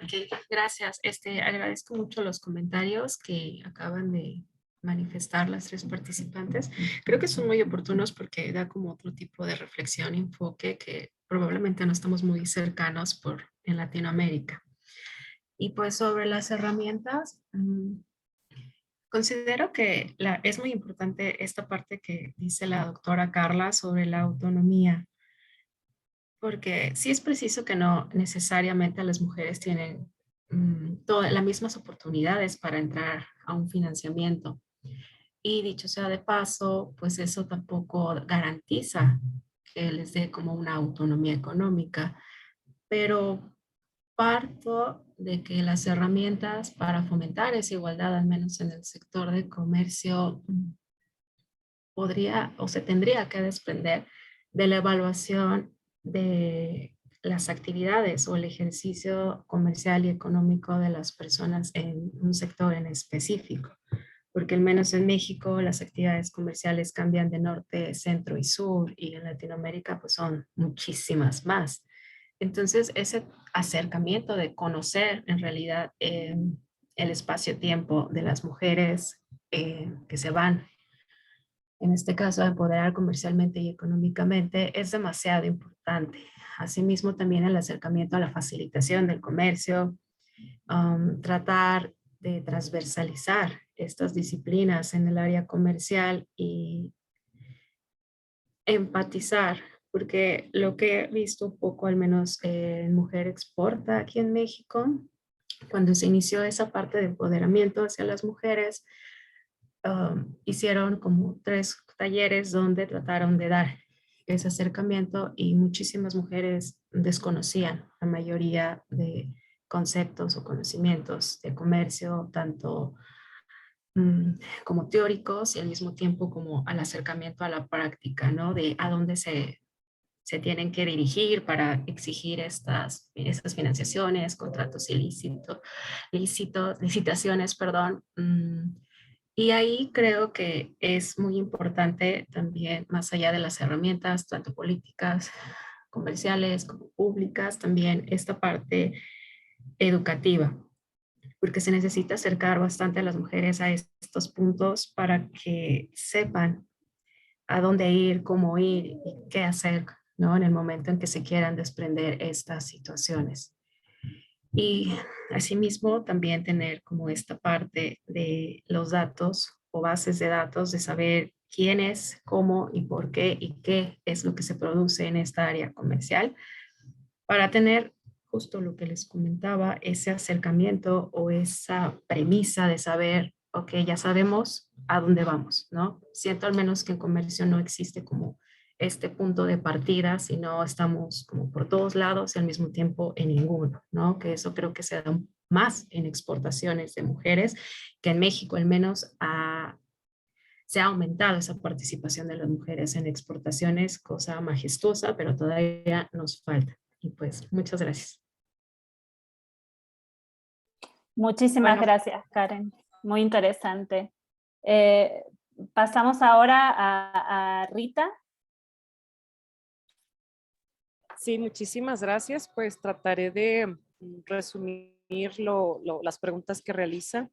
Ok, gracias. Agradezco mucho los comentarios que acaban de manifestar las 3 participantes. Creo que son muy oportunos porque da como otro tipo de reflexión y enfoque que probablemente no estamos muy cercanos en Latinoamérica. Y pues sobre las herramientas, considero que es muy importante esta parte que dice la doctora Carla sobre la autonomía, porque sí es preciso que no necesariamente las mujeres tienen todas las mismas oportunidades para entrar a un financiamiento. Y dicho sea de paso, pues eso tampoco garantiza que les dé como una autonomía económica, pero parto de que las herramientas para fomentar esa igualdad, al menos en el sector de comercio, podría o se tendría que desprender de la evaluación de las actividades o el ejercicio comercial y económico de las personas en un sector en específico, porque al menos en México las actividades comerciales cambian de norte, centro y sur, y en Latinoamérica pues son muchísimas más. Entonces ese acercamiento de conocer en realidad el espacio-tiempo de las mujeres que se van, en este caso, a empoderar comercialmente y económicamente, es demasiado importante. Asimismo, también el acercamiento a la facilitación del comercio, tratar de transversalizar estas disciplinas en el área comercial y empatizar, porque lo que he visto un poco, al menos en Mujer Exporta aquí en México, cuando se inició esa parte de empoderamiento hacia las mujeres, hicieron como 3 talleres donde trataron de dar ese acercamiento y muchísimas mujeres desconocían la mayoría de conceptos o conocimientos de comercio, tanto como teóricos y al mismo tiempo como al acercamiento a la práctica, ¿no? De a dónde se tienen que dirigir para exigir esas financiaciones, contratos ilícitos, licitaciones, perdón. Y ahí creo que es muy importante también, más allá de las herramientas, tanto políticas, comerciales como públicas, también esta parte educativa, porque se necesita acercar bastante a las mujeres a estos puntos para que sepan a dónde ir, cómo ir y qué hacer, ¿no?, en el momento en que se quieran desprender estas situaciones. Y asimismo también tener como esta parte de los datos o bases de datos, de saber quién es, cómo y por qué y qué es lo que se produce en esta área comercial, para tener justo lo que les comentaba, ese acercamiento o esa premisa de saber, ok, ya sabemos a dónde vamos, ¿no? Siento al menos que en comercio no existe como este punto de partida, sino estamos como por todos lados y al mismo tiempo en ninguno, ¿no? Que eso creo que se da más en exportaciones de mujeres, que en México al menos se ha aumentado esa participación de las mujeres en exportaciones, cosa majestuosa, pero todavía nos falta. Y pues, muchas gracias. Muchísimas Bueno. gracias, Karen. Muy interesante. Pasamos ahora a Rita. Sí, muchísimas gracias. Pues trataré de resumir las preguntas que realizan.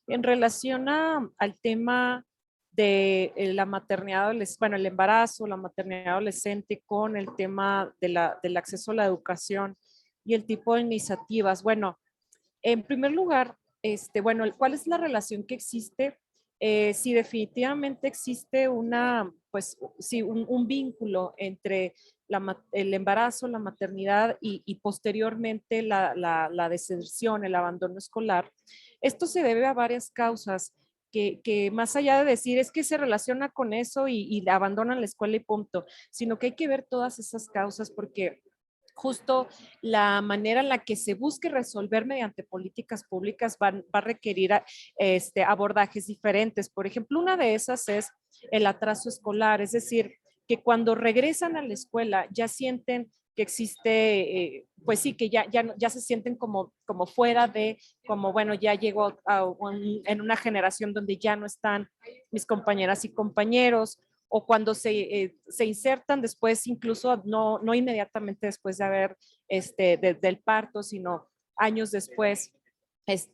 En relación al tema de la maternidad, bueno, el embarazo, la maternidad adolescente con el tema del acceso a la educación y el tipo de iniciativas. Bueno, en primer lugar, bueno, ¿cuál es la relación que existe? Si definitivamente existe pues sí, un vínculo entre el embarazo, la maternidad y posteriormente la deserción, el abandono escolar. Esto se debe a varias causas que más allá de decir es que se relaciona con eso y abandonan la escuela y punto, sino que hay que ver todas esas causas porque justo la manera en la que se busque resolver mediante políticas públicas va a requerir abordajes diferentes. Por ejemplo, una de esas es el atraso escolar, es decir, que cuando regresan a la escuela ya sienten que existe, pues sí, que ya se sienten como fuera de, como bueno, ya llego en una generación donde ya no están mis compañeras y compañeros, o cuando se insertan después, incluso no inmediatamente después de haber, del parto, sino años después,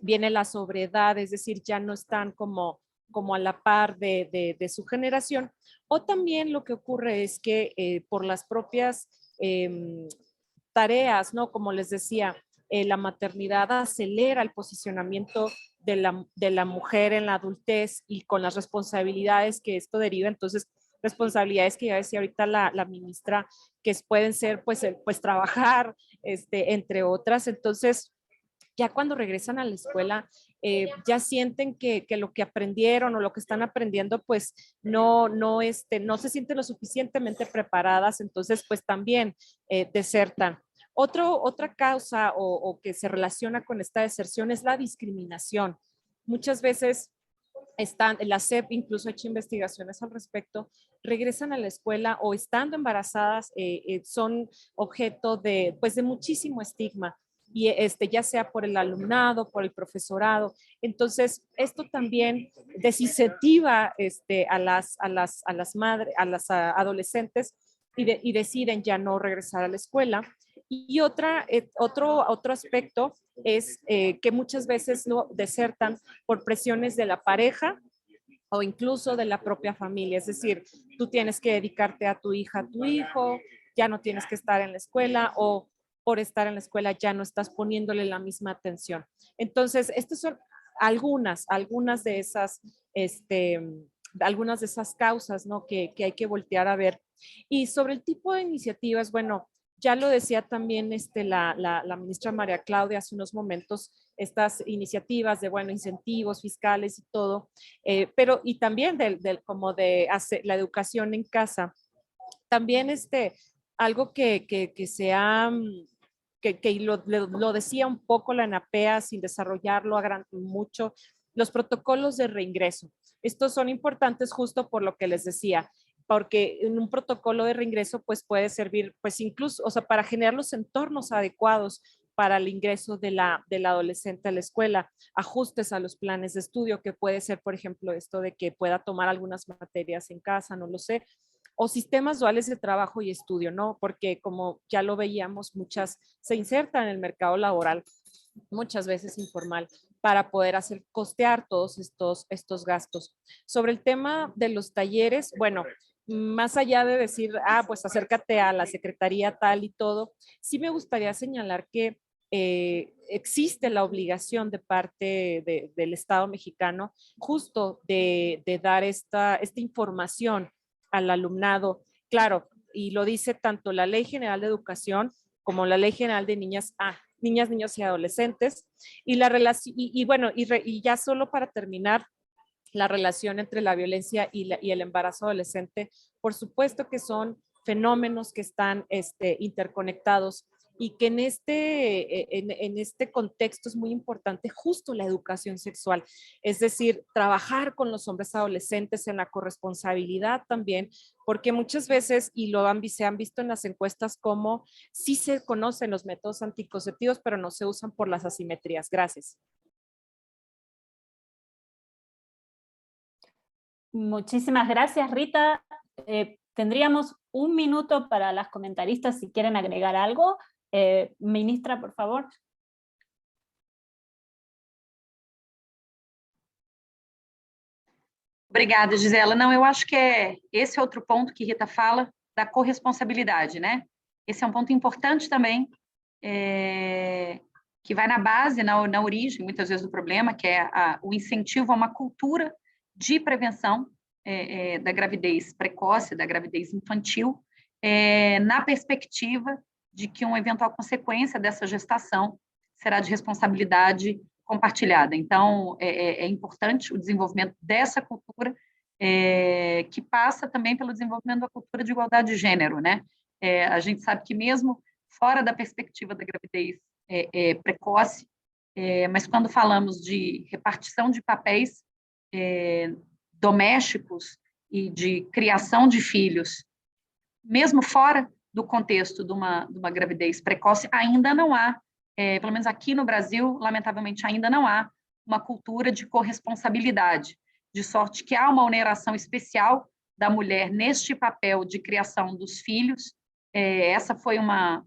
viene la sobredad, es decir, ya no están como a la par de su generación. O también lo que ocurre es que por las propias tareas, ¿no? Como les decía, la maternidad acelera el posicionamiento de la mujer en la adultez y con las responsabilidades que esto deriva. Entonces, responsabilidades que ya decía ahorita la ministra, que pueden ser pues trabajar, entre otras. Entonces, ya cuando regresan a la escuela, ya sienten que lo que aprendieron o lo que están aprendiendo, pues no se sienten lo suficientemente preparadas, entonces pues también desertan. Otra causa o que se relaciona con esta deserción es la discriminación. Muchas veces la SEP incluso ha hecho investigaciones al respecto, regresan a la escuela o estando embarazadas son objeto de muchísimo estigma y ya sea por el alumnado, por el profesorado. Entonces, esto también desincentiva a las madres, a las adolescentes y deciden ya no regresar a la escuela. Y otro aspecto es que muchas veces no desertan por presiones de la pareja o incluso de la propia familia. Es decir, tú tienes que dedicarte a tu hija, a tu hijo, ya no tienes que estar en la escuela o por estar en la escuela ya no estás poniéndole la misma atención. Entonces, estas son algunas de esas, algunas de esas causas, ¿no? que hay que voltear a ver. Y sobre el tipo de iniciativas, bueno, ya lo decía también la ministra María Claudia hace unos momentos, estas iniciativas de, bueno, incentivos fiscales y todo, pero y también como de hacer la educación en casa. También algo que se ha, que lo decía un poco la ENAPEA sin desarrollarlo mucho, los protocolos de reingreso. Estos son importantes justo por lo que les decía, porque en un protocolo de reingreso pues puede servir pues incluso, o sea, para generar los entornos adecuados para el ingreso de la adolescente a la escuela, ajustes a los planes de estudio, que puede ser, por ejemplo, esto de que pueda tomar algunas materias en casa, no lo sé, o sistemas duales de trabajo y estudio, ¿no? Porque como ya lo veíamos, muchas se insertan en el mercado laboral, muchas veces informal, para poder costear todos estos gastos. Sobre el tema de los talleres, bueno, más allá de decir, pues acércate a la secretaría tal y todo, sí me gustaría señalar que existe la obligación de parte del Estado mexicano justo de dar esta información al alumnado. Claro, y lo dice tanto la Ley General de Educación como la Ley General de Niñas, niños y adolescentes. Y la relación, bueno, y ya solo para terminar, la relación entre la violencia y el embarazo adolescente, por supuesto que son fenómenos que están interconectados y que en este contexto es muy importante justo la educación sexual, es decir, trabajar con los hombres adolescentes en la corresponsabilidad también, porque muchas veces, y se han visto en las encuestas, como sí se conocen los métodos anticonceptivos, pero no se usan por las asimetrías. Gracias. Muchísimas gracias, Rita. Tendríamos un minuto para las comentaristas si quieren agregar algo. Ministra, por favor. Obrigada, Gisela. Não, eu acho que esse é outro ponto que Rita fala, da corresponsabilidade, né? Esse é um ponto importante também, que vai na base, na origem, muitas vezes, do problema, que é o incentivo a uma cultura de prevenção da gravidez precoce, da gravidez infantil, na perspectiva de que uma eventual consequência dessa gestação será de responsabilidade compartilhada. Então, é importante o desenvolvimento dessa cultura, que passa também pelo desenvolvimento da cultura de igualdade de gênero, né? A gente sabe que mesmo fora da perspectiva da gravidez precoce, mas quando falamos de repartição de papéis domésticos e de criação de filhos, mesmo fora do contexto de uma gravidez precoce, ainda não há, pelo menos aqui no Brasil, lamentavelmente, ainda não há uma cultura de corresponsabilidade, de sorte que há uma oneração especial da mulher neste papel de criação dos filhos. Essa foi uma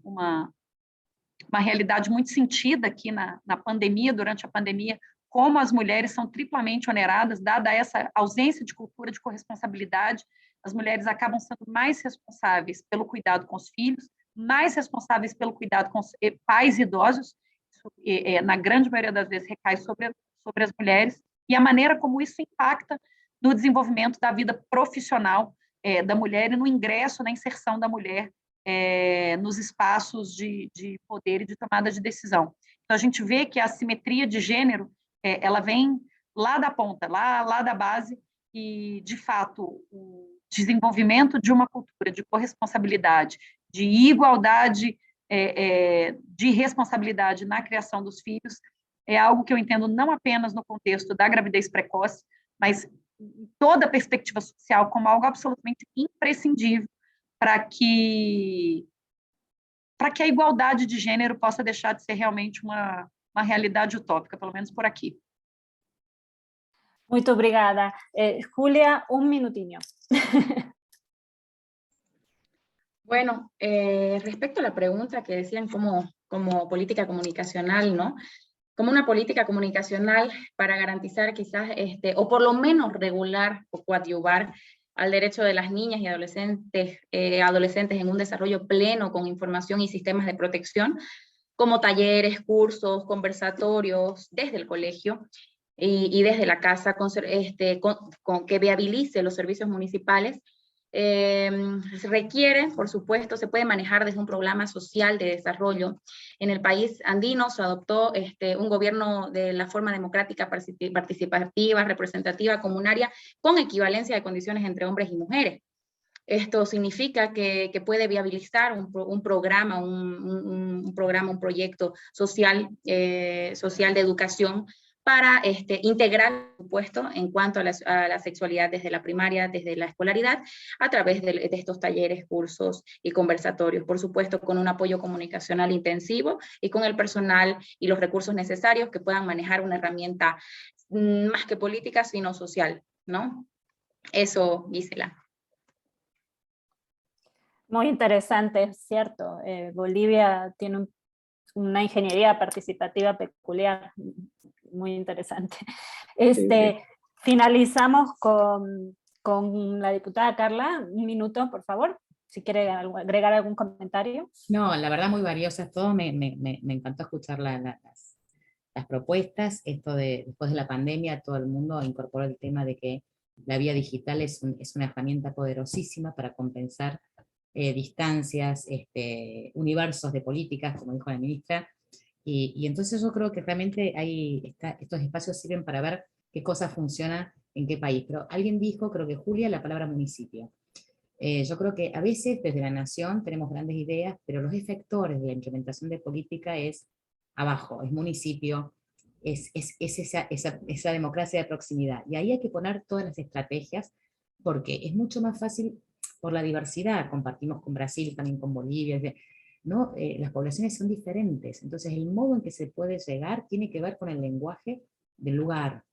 realidade muito sentida aqui na pandemia, durante a pandemia, como as mulheres são triplamente oneradas, dada essa ausência de cultura de corresponsabilidade. As mulheres acabam sendo mais responsáveis pelo cuidado com os filhos, mais responsáveis pelo cuidado com os pais idosos, isso, na grande maioria das vezes recai sobre as mulheres, e a maneira como isso impacta no desenvolvimento da vida profissional da mulher e no ingresso, na inserção da mulher nos espaços de poder e de tomada de decisão. Então, a gente vê que a assimetria de gênero, ela vem lá da ponta, lá da base, e, de fato, o desenvolvimento de uma cultura de corresponsabilidade, de igualdade, de responsabilidade na criação dos filhos, é algo que eu entendo não apenas no contexto da gravidez precoce, mas em toda a perspectiva social como algo absolutamente imprescindível para que a igualdade de gênero possa deixar de ser realmente uma realidade utópica, pelo menos por aqui. Muito obrigada. Julia, un minutinho. Bueno, respecto a la pregunta que decían como política comunicacional, ¿no? Como una política comunicacional para garantizar quizás, o por lo menos regular o coadyuvar al derecho de las niñas y adolescentes en un desarrollo pleno con información y sistemas de protección, como talleres, cursos, conversatorios desde el colegio y desde la casa, con que viabilice los servicios municipales. Se requiere, por supuesto, se puede manejar desde un programa social de desarrollo. En el país andino se adoptó un gobierno de la forma democrática, participativa, representativa, comunitaria, con equivalencia de condiciones entre hombres y mujeres. Esto significa que puede viabilizar un programa, un proyecto social, social de educación para integrar, por supuesto, en cuanto a la sexualidad desde la primaria, desde la escolaridad, a través de estos talleres, cursos y conversatorios, por supuesto, con un apoyo comunicacional intensivo y con el personal y los recursos necesarios que puedan manejar una herramienta más que política, sino social, ¿no? Eso, Gisela. Muy interesante, cierto. Bolivia tiene una ingeniería participativa peculiar, muy interesante. Sí. Finalizamos con la diputada Carla. Un minuto, por favor, si quiere agregar algún comentario. No, la verdad muy valiosas todo, me encantó escuchar las propuestas. Esto después de la pandemia todo el mundo incorporó el tema de que la vía digital es una herramienta poderosísima para compensar distancias, universos de políticas, como dijo la ministra, y entonces yo creo que realmente estos espacios sirven para ver qué cosa funciona en qué país. Pero alguien dijo, creo que Julia, la palabra municipio. Yo creo que a veces desde la nación tenemos grandes ideas, pero los efectores de la implementación de política es abajo, es municipio, es esa democracia de proximidad. Y ahí hay que poner todas las estrategias, porque es mucho más fácil por la diversidad, compartimos con Brasil, también con Bolivia, ¿no? Las poblaciones son diferentes, entonces el modo en que se puede llegar tiene que ver con el lenguaje del lugar.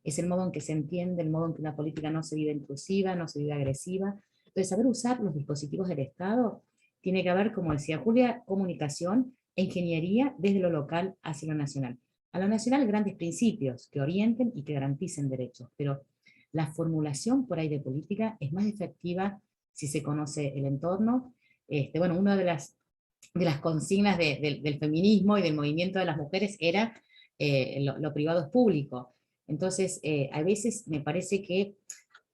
Es el modo en que se entiende, el modo en que una política no se vive intrusiva, no se vive agresiva. Entonces, saber usar los dispositivos del Estado tiene que haber, como decía Julia, comunicación e ingeniería desde lo local hacia lo nacional. A lo nacional, grandes principios que orienten y que garanticen derechos, pero la formulación por ahí de política es más efectiva si se conoce el entorno. Bueno, una de las consignas del feminismo y del movimiento de las mujeres era lo privado es público. Entonces, a veces me parece que,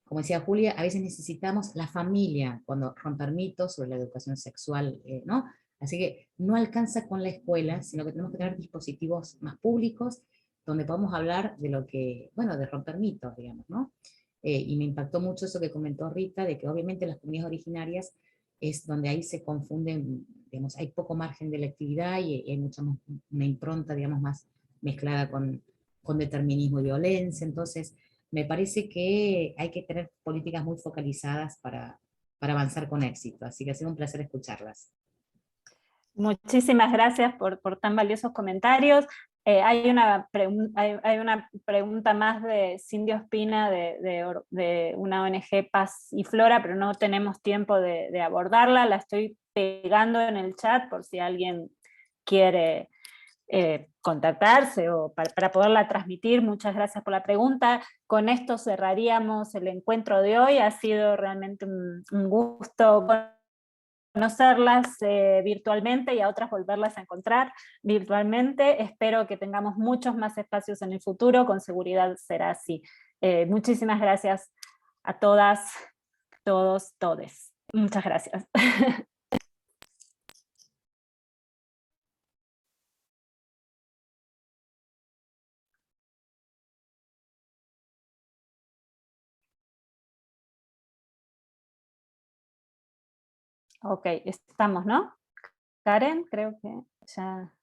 como decía Julia, a veces necesitamos la familia cuando romper mitos sobre la educación sexual, ¿no? Así que no alcanza con la escuela, sino que tenemos que tener dispositivos más públicos donde podamos hablar de lo que, bueno, de romper mitos, digamos, ¿no? Y me impactó mucho eso que comentó Rita, de que obviamente las comunidades originarias es donde ahí se confunden, digamos, hay poco margen de electividad y hay mucha más, una impronta, digamos, más mezclada con determinismo y violencia. Entonces, me parece que hay que tener políticas muy focalizadas para avanzar con éxito. Así que ha sido un placer escucharlas. Muchísimas gracias por tan valiosos comentarios. Hay una pregunta más de Cindy Ospina de una ONG Paz y Flora, pero no tenemos tiempo de abordarla. La estoy pegando en el chat por si alguien quiere contactarse o para poderla transmitir. Muchas gracias por la pregunta. Con esto cerraríamos el encuentro de hoy. Ha sido realmente un gusto conocerlas virtualmente y a otras volverlas a encontrar virtualmente. Espero que tengamos muchos más espacios en el futuro, con seguridad será así. Muchísimas gracias a todas, todos, todes. Muchas gracias. Ok, estamos, ¿no? Karen, creo que ya...